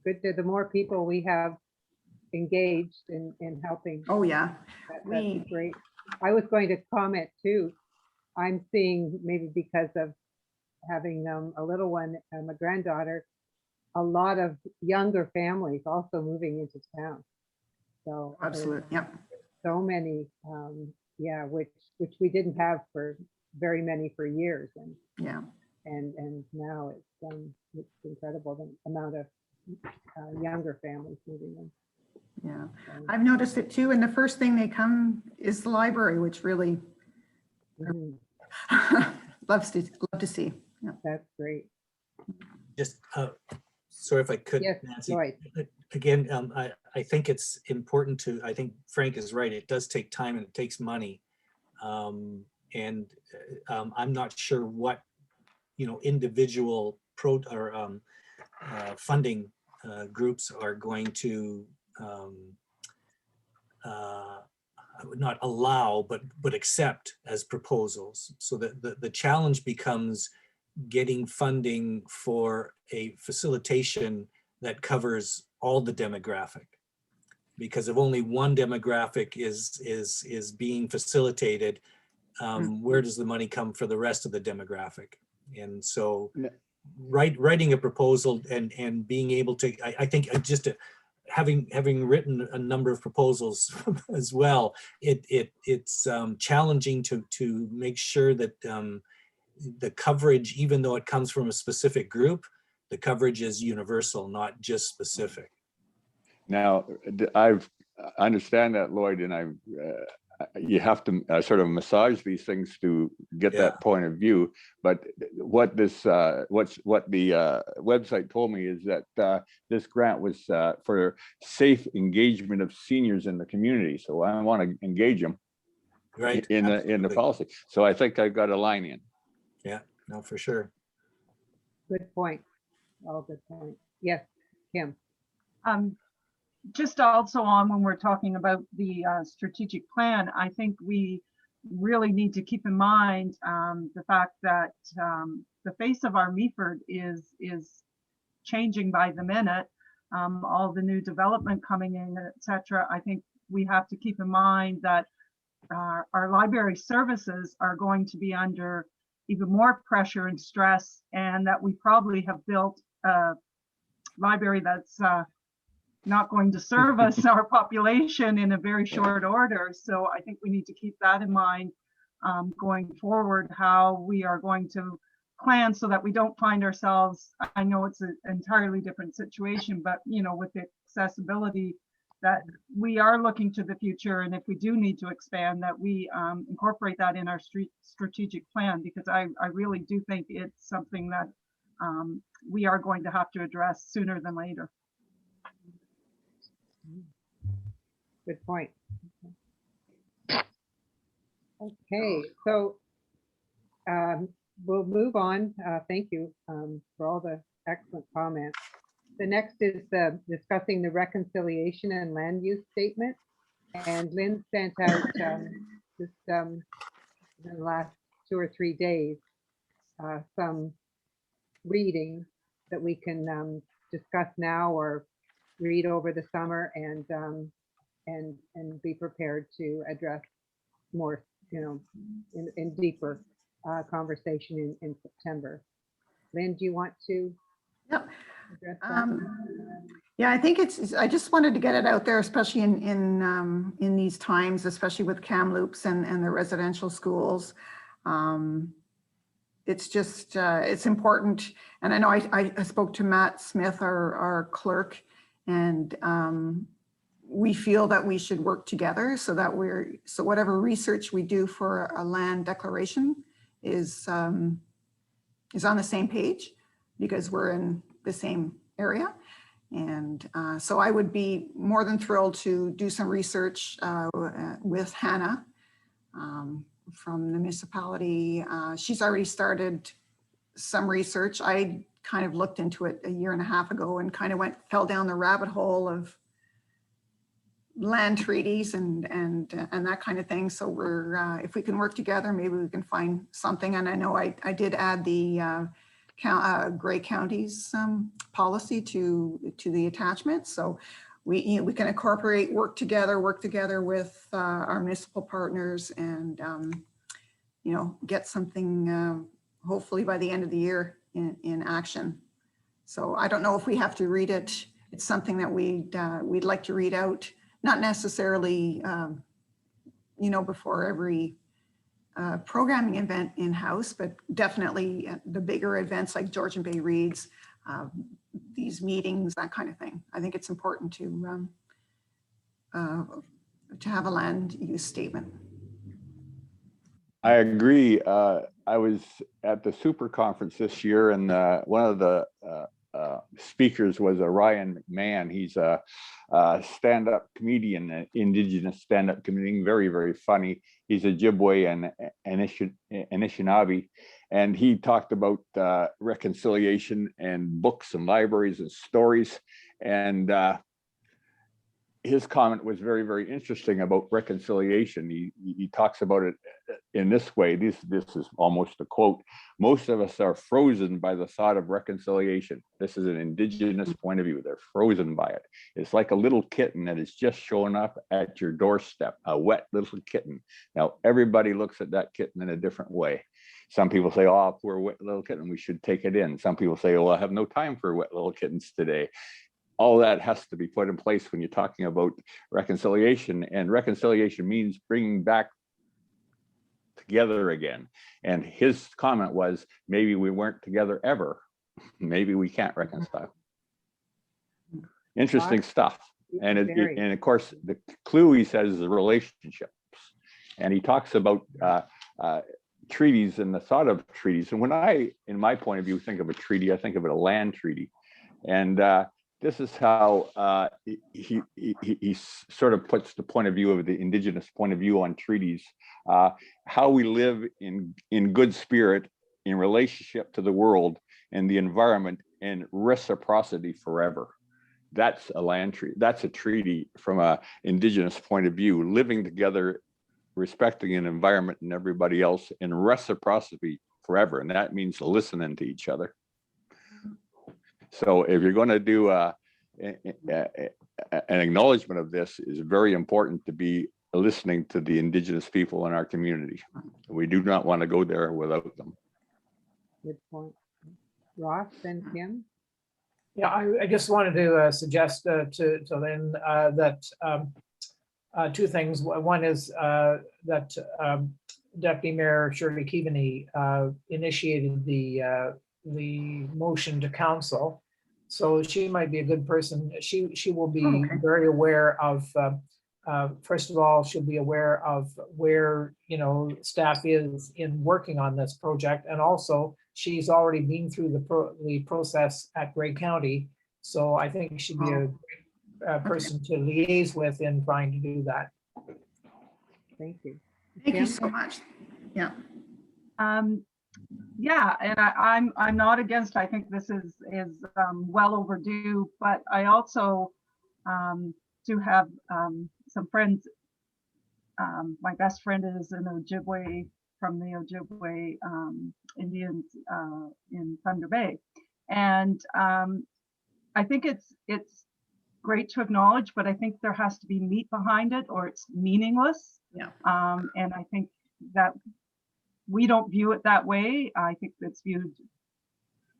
good, the more people we have engaged in helping, Oh, yeah. that's we- great. I was going to comment too, I'm seeing, maybe because of having a little one, a granddaughter, a lot of younger families also moving into town. So there's Absolutely, yep. so many, yeah, which we didn't have for very many for years, Yeah, and now it's incredible the amount of younger families moving in. yeah. So, I've noticed it too. And the first thing they come is the library, which really mhm, love to see. Yeah. that's great. Just, sorry if I could, Yes, Nancy. Lloyd. Again, I think it's important to, I think Frank is right. It does take time and it takes money. And I'm not sure what, individual funding groups are going to I would not allow, but accept as proposals. So that the challenge becomes getting funding for a facilitation that covers all the demographic. Because if only one demographic is being facilitated, where does the money come for the rest of the demographic? And so Yeah. writing a proposal and being able to, I think just having written a number of proposals as well, it's challenging to make sure that the coverage, even though it comes from a specific group, the coverage is universal, not just specific. Now, I understand that, Lloyd, and you have to sort of massage these things to get Yeah. that point of view. But what the website told me is that this grant was for safe engagement of seniors in the community. So I want to engage them Right. in the Absolutely. policy. So I think I've got a line in. No, for sure. Good point. All good point. Yes, Kim. Just also on when we're talking about the strategic plan, I think we really need to keep in mind the fact that the face of our Meaford is changing by the minute. All the new development coming in, etc. I think we have to keep in mind that our library services are going to be under even more pressure and stress, and that we probably have built a library that's not going to service our population in a very short order. So I think we need to keep that in mind going forward, how we are going to plan so that we don't find ourselves, I know it's an entirely different situation, but with the accessibility, that we are looking to the future, and if we do need to expand, that we incorporate that in our strategic plan, because I really do think it's something that we are going to have to address sooner than later. Good point. Okay, so we'll move on. Thank you for all the excellent comments. The next is discussing the reconciliation and land use statement. And Lynn sent out just in the last 2 or 3 days some reading that we can discuss now or read over the summer and be prepared to address more, in deeper conversation in September. Lynn, do you want to? Yep. address that? Yeah, I think I just wanted to get it out there, especially in these times, especially with Kamloops and the residential schools. It's just, it's important. And I know I spoke to Matt Smith, our clerk, and we feel that we should work together so that so whatever research we do for a land declaration is on the same page, because we're in the same area. And so I would be more than thrilled to do some research with Hannah from the municipality. She's already started some research. I kind of looked into it a year and a half ago and kind of fell down the rabbit hole of land treaties and that kind of thing. So we're, if we can work together, maybe we can find something. And I know I did add the Grey County's policy to the attachment. So we can incorporate, work together with our municipal partners and, get something hopefully by the end of the year in action. So I don't know if we have to read it. It's something that we'd like to read out, not necessarily, before every programming event in-house, but definitely the bigger events like Georgian Bay Reads, these meetings, that kind of thing. I think it's important to have a land use statement. I agree. I was at the super conference this year, and one of the speakers was Ryan McMahon. He's a stand-up comedian, Indigenous stand-up comedian, very, very funny. He's a Ojibwe and Anishinaabe, and he talked about reconciliation and books and libraries and stories. And his comment was very, very interesting about reconciliation. He talks about it in this way. This is almost a quote. Most of us are frozen by the thought of reconciliation. This is an Indigenous point of view. They're frozen by it. It's like a little kitten that is just showing up at your doorstep, a wet little kitten. Now, everybody looks at that kitten in a different way. Some people say, oh, poor wet little kitten, we should take it in. Some people say, oh, I have no time for wet little kittens today. All that has to be put in place when you're talking about reconciliation, and reconciliation means bringing back together again. And his comment was, maybe we weren't together ever. Maybe we can't reconcile. Interesting stuff. And of course, the clue, he says, is the relationships. And he talks about treaties and the thought of treaties. And when I, in my point of view, think of a treaty, I think of it a land treaty. And this is how he sort of puts the point of view of the Indigenous point of view on treaties, how we live in good spirit, in relationship to the world and the environment, and reciprocity forever. That's a land treaty. That's a treaty from an Indigenous point of view, living together, respecting an environment and everybody else, in reciprocity forever. And that means listening to each other. So if you're going to do an acknowledgement of this, is very important to be listening to the Indigenous people in our community. We do not want to go there without them. Good point. Ross, then Kim? Yeah, I just wanted to suggest to Lynn that two things. One is that Deputy Mayor Shirley Keaveney initiated the motion to council, so she might be a good person. She will be very aware of. First of all, she'll be aware of where staff is in working on this project, and also she's already been through the process at Grey County, so I think she'd be a great person to liaise with in trying to do that. Thank you. Thank you so much. Yeah. Yeah, and I'm not against. I think this is well overdue, but I also do have some friends. My best friend is an Ojibwe from the Ojibwe Indians in Thunder Bay, and I think it's great to acknowledge, but I think there has to be meat behind it, or it's meaningless. Yeah. And I think that we don't view it that way. I think it's viewed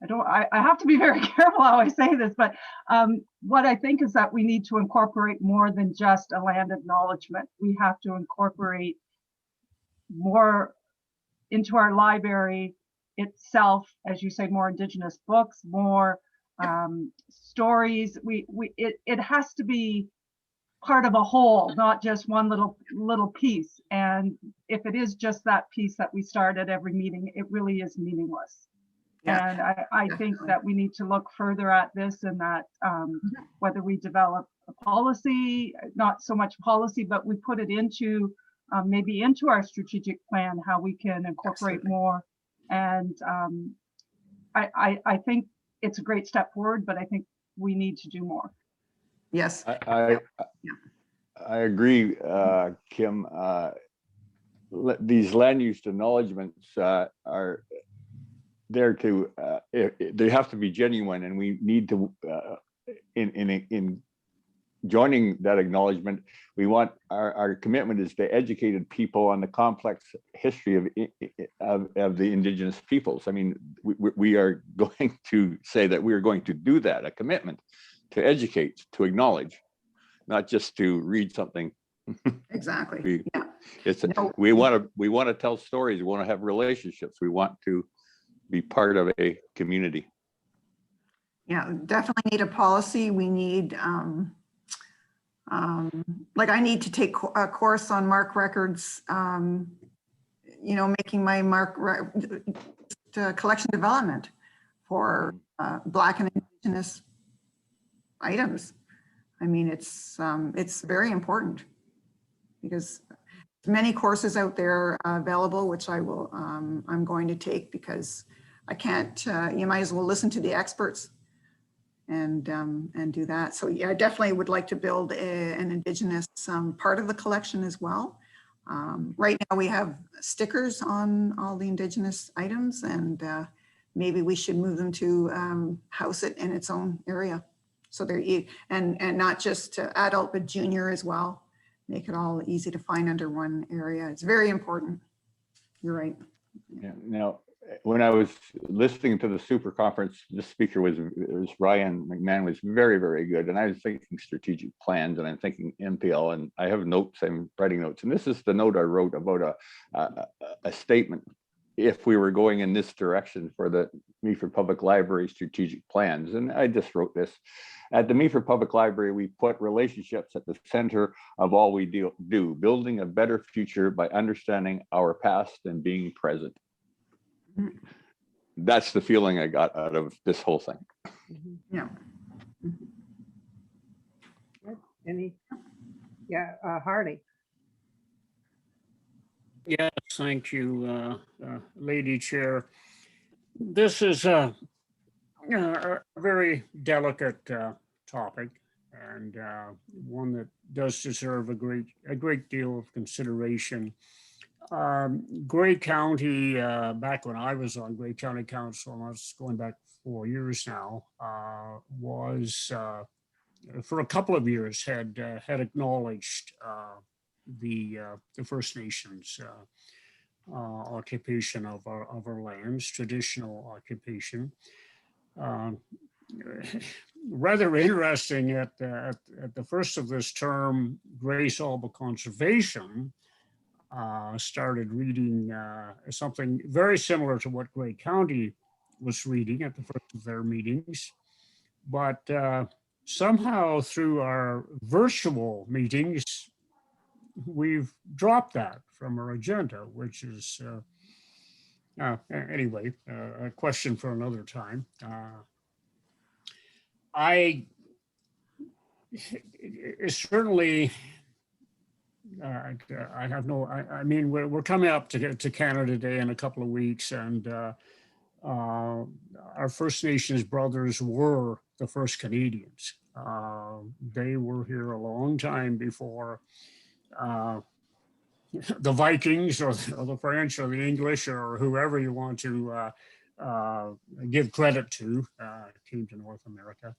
I have to be very careful how I say this, but what I think is that we need to incorporate more than just a land acknowledgement. We have to incorporate more into our library itself, as you say, more Indigenous books, more stories. It has to be part of a whole, not just one little piece. And if it is just that piece that we start at every meeting, it really is meaningless. Yeah, And I think that we need to look further at this, and that whether we develop a policy, not so much policy, but we put it into maybe into our strategic plan, how we can incorporate Absolutely. more. And I think it's a great step forward, but I think we need to do more. yes, I agree, Kim. These land use acknowledgements are there to, they have to be genuine, and we need to, in joining that acknowledgement, we want our commitment is to educated people on the complex history of the Indigenous peoples. I mean, we are going to say that we are going to do that, a commitment to educate, to acknowledge, not just to read something. exactly. Yeah. It's No. we want to tell stories. We want to have relationships. We want to be part of a community. Yeah, definitely need a policy. We need, like I need to take a course on MARC records, making my collection development for Black and Indigenous items. I mean, it's very important because many courses out there available, which I'm going to take because I can't, you might as well listen to the experts and do that. So yeah, I definitely would like to build an Indigenous part of the collection as well. Right now we have stickers on all the Indigenous items, and maybe we should move them to house it in its own area. So there, and not just adult, but junior as well. Make it all easy to find under one area. It's very important. You're right. Yeah. Now, when I was listening to the super conference, the speaker was Ryan McMahon, was very, very good. And I was thinking strategic plans, and I'm thinking MPL, and I have notes, I'm writing notes. And this is the note I wrote about a statement. If we were going in this direction for the Meaford Public Library strategic plans. And I just wrote this. At the Meaford Public Library, we put relationships at the center of all we do, building a better future by understanding our past and being present. That's the feeling I got out of this whole thing. Yeah. Any, Harley. Yes, thank you, Lady Chair. This is a very delicate topic, and one that does deserve a great deal of consideration. Grey County, back when I was on Grey County Council, and that's going back 4 years now, was for a couple of years had acknowledged the First Nations occupation of our lands, traditional occupation. Rather interesting at the first of this term, Grace Alba Conservation started reading something very similar to what Grey County was reading at the first of their meetings. But somehow through our virtual meetings, we've dropped that from our agenda, which is, anyway, a question for another time. It's certainly, I have no, I mean, we're coming up to Canada Day in a couple of weeks, and our First Nations brothers were the first Canadians. They were here a long time before the Vikings or the French or the English or whoever you want to give credit to came to North America.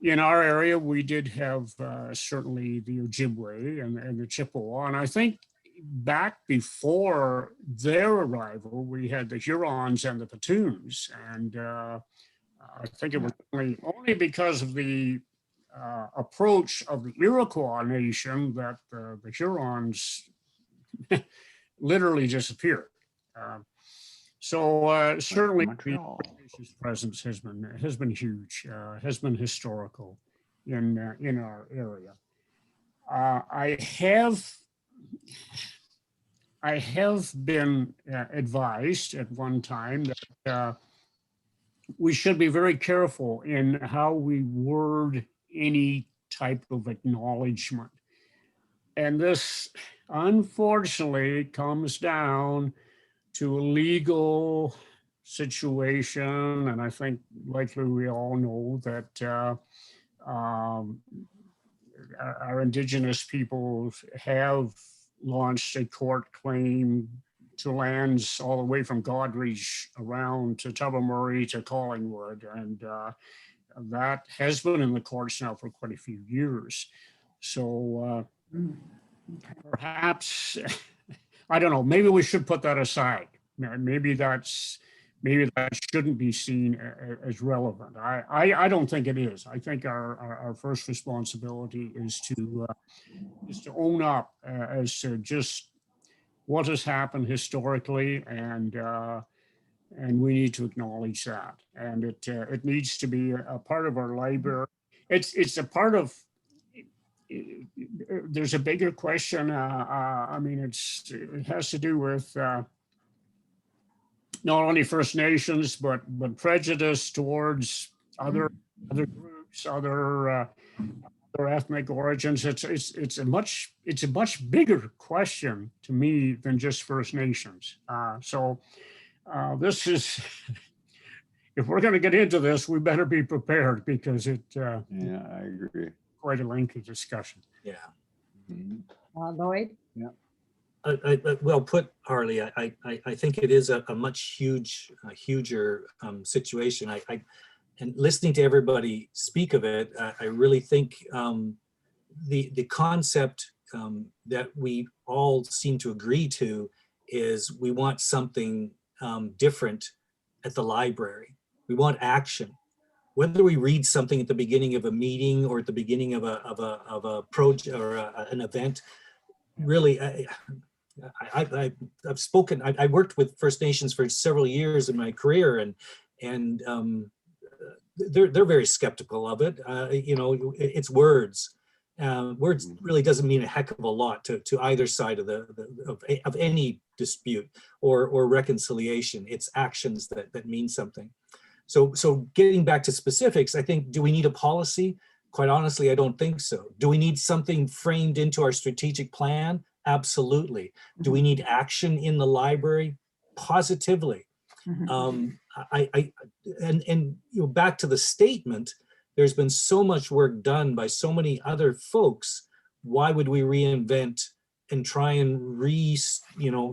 In our area, we did have certainly the Ojibwe and the Chippewa. And I think back before their arrival, we had the Hurons and the Petouns, and I think it was only because of the approach of the Iroquois nation that the Hurons literally disappeared. Certainly the Montreal. nation's presence has been huge, has been historical in our area. I have been advised at one time that we should be very careful in how we word any type of acknowledgement. And this unfortunately comes down to a legal situation. And I think likely we all know that our Indigenous peoples have launched a court claim to lands all the way from Goderich around to Tobermory to Collingwood. And that has been in the courts now for quite a few years. So perhaps, I don't know, maybe we should put that aside. Maybe that shouldn't be seen as relevant. I don't think it is. I think our first responsibility is to own up as to just what has happened historically, and we need to acknowledge that. And it needs to be a part of our library. It's a part of. There's a bigger question. I mean, it has to do with not only First Nations, but prejudice towards other groups, other ethnic origins. It's a much bigger question to me than just First Nations. This is, if we're going to get into this, we better be prepared, because Yeah, I agree. Quite a lengthy discussion. Yeah. Lloyd? Well put, Harley. I think it is a much huger situation. And listening to everybody speak of it, I really think the concept that we all seem to agree to is we want something different at the library. We want action. Whether we read something at the beginning of a meeting or at the beginning of a project or an event, really, I've spoken. I worked with First Nations for several years in my career, and they're very skeptical of it. It's words. Words really doesn't mean a heck of a lot to either side of any dispute or reconciliation. It's actions that mean something. So getting back to specifics, I think, do we need a policy? Quite honestly, I don't think so. Do we need something framed into our strategic plan? Absolutely. Do we need action in the library? Positively. Back to the statement, there's been so much work done by so many other folks. Why would we reinvent and try and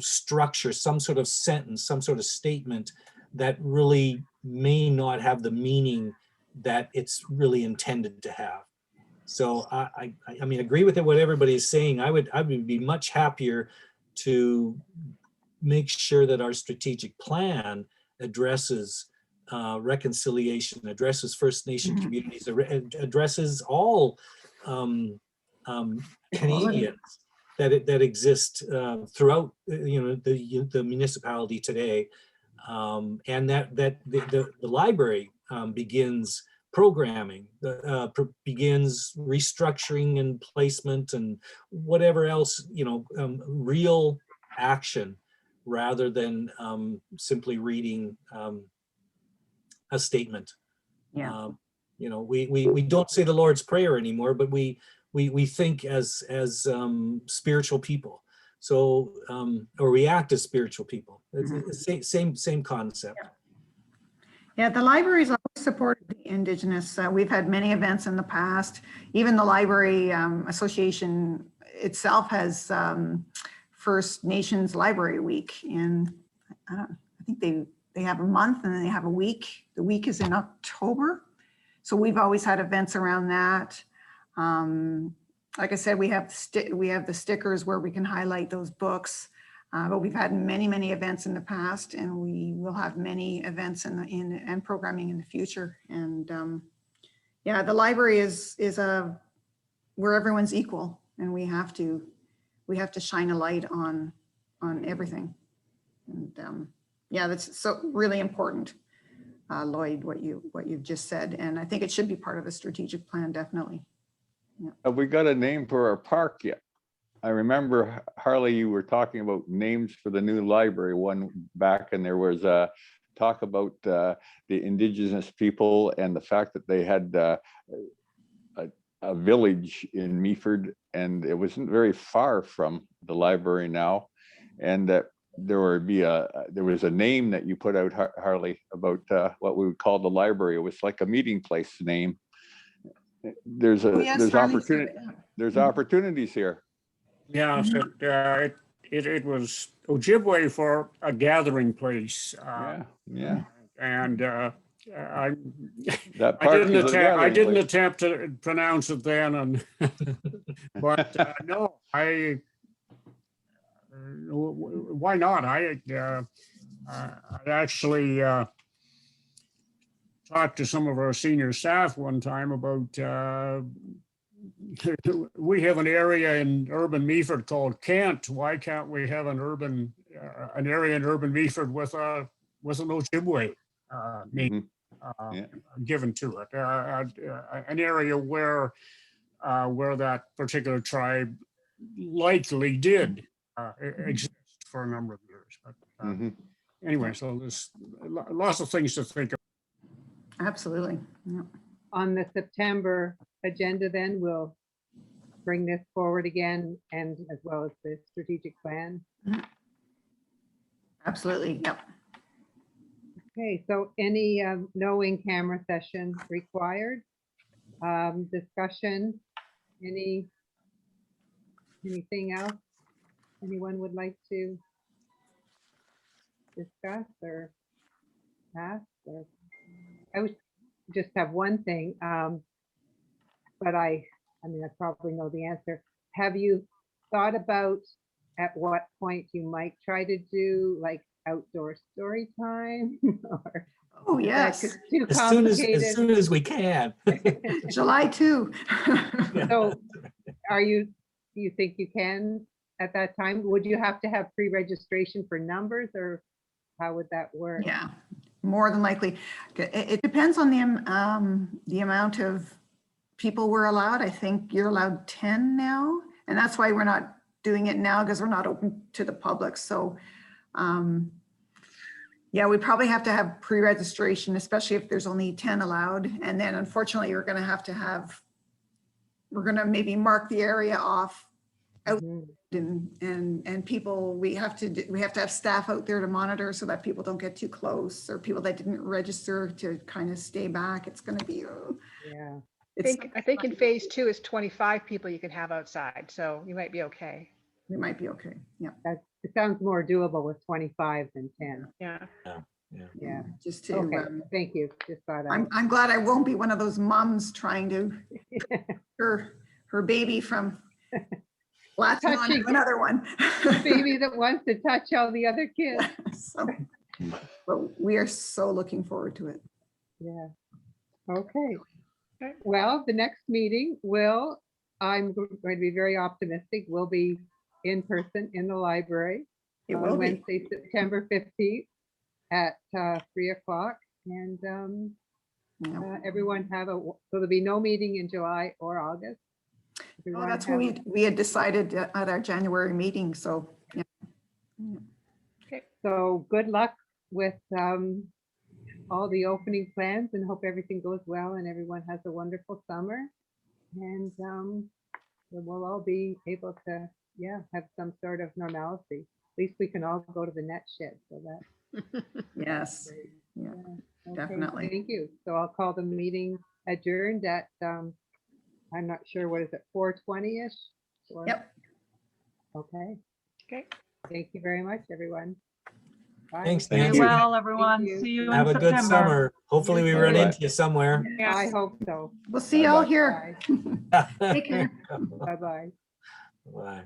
structure some sort of sentence, some sort of statement that really may not have the meaning that it's really intended to have? So I mean, agree with what everybody is saying. I would be much happier to make sure that our strategic plan addresses reconciliation, addresses First Nation communities, addresses all Canadians that exist throughout the municipality today, and that the library begins programming, begins restructuring and placement and whatever else, real action, rather than simply reading a statement. Yeah. We don't say the Lord's Prayer anymore, but we think as spiritual people. So or we act as spiritual people. It's the same concept. Yeah, the library's always supported the Indigenous. We've had many events in the past. Even the Library Association itself has First Nations Library Week. And I think they have a month and then they have a week. The week is in October. So we've always had events around that. like I said, we have the stickers where we can highlight those books. But we've had many events in the past, and we will have many events and programming in the future. And yeah, the library is where everyone's equal, and we have to shine a light on everything. And yeah, that's so really important, Lloyd, what you've just said. And I think it should be part of a strategic plan, definitely. Have we got a name for our park yet? I remember, Harley, you were talking about names for the new library one back, and there was talk about the Indigenous people and the fact that they had a village in Meaford, and it wasn't very far from the library now, and that there was a name that you put out, Harley, about what we would call the library. It was like a meeting place name. There's opportunities here. Yeah, so, it was Ojibwe for a gathering place. Yeah. And I That I park didn't is a attempt, I gathering didn't place. attempt to pronounce it then, and but no, why not? I actually talked to some of our senior staff one time about we have an area in urban Meaford called Kent. Why can't we have an area in urban Meaford with an Ojibwe name Yeah. given to it? An area where that particular tribe likely did exist for a number of years. But anyway, so there's lots of things to think of. Absolutely. Yeah. On the September agenda, then we'll bring this forward again, and as well as the strategic plan. Absolutely. Yep. Okay, so any no in-camera session required? Discussion, anything else anyone would like to discuss or ask? Or I would just have one thing, but I mean, I probably know the answer. Have you thought about at what point you might try to do like outdoor story time? Or Oh, is that yes. just too As complicated? soon as we can. July 2. So do you think you can at that time? Would you have to have pre-registration for numbers, or how would that work? Yeah, more than likely. It depends on the amount of people we're allowed. I think you're allowed 10 now, and that's why we're not doing it now, because we're not open to the public. So yeah, we probably have to have pre-registration, especially if there's only 10 allowed. And then unfortunately, we're going to maybe mark the area off out, and people, we have to have staff out there to monitor so that people don't get too close, or people that didn't register to kind of stay back. It's going to be Yeah. I think in phase 2 is 25 people you can have outside, so you might be okay. we might be okay. Yeah. It sounds more doable with 25 than 10. Yeah. Yeah. Just to, Okay, thank you. Just thought I'm glad I won't be one of those moms trying to her baby from latching on to another one. baby that wants to touch all the other kids. So, but we are so looking forward to it. Yeah. Okay. Well, the next meeting I'm going to be very optimistic, will be in person in the library It on will be. Wednesday, September 15th at 3 o'clock. And everyone so there'll be no meeting in July or August. Oh, that's what we had decided at our January meeting. So yeah. Okay. So good luck with all the opening plans, and hope everything goes well and everyone has a wonderful summer. And we'll all be able to, have some sort of normalcy. At least we can all go to the net shed. So that. Yes. Yeah. Okay, Definitely. Thank you. So I'll call the meeting adjourned at, I'm not sure, what is it, 4:20-ish? Yep. Okay. Okay. Thank you very much, everyone. Bye. Thanks, Thank Nancy. you. Well, everyone, you. see you in Have a good September. summer. Hopefully we run too. into you somewhere. I hope so. We'll see you all Bye-bye. here. Bye. Take care. Bye-bye. Bye.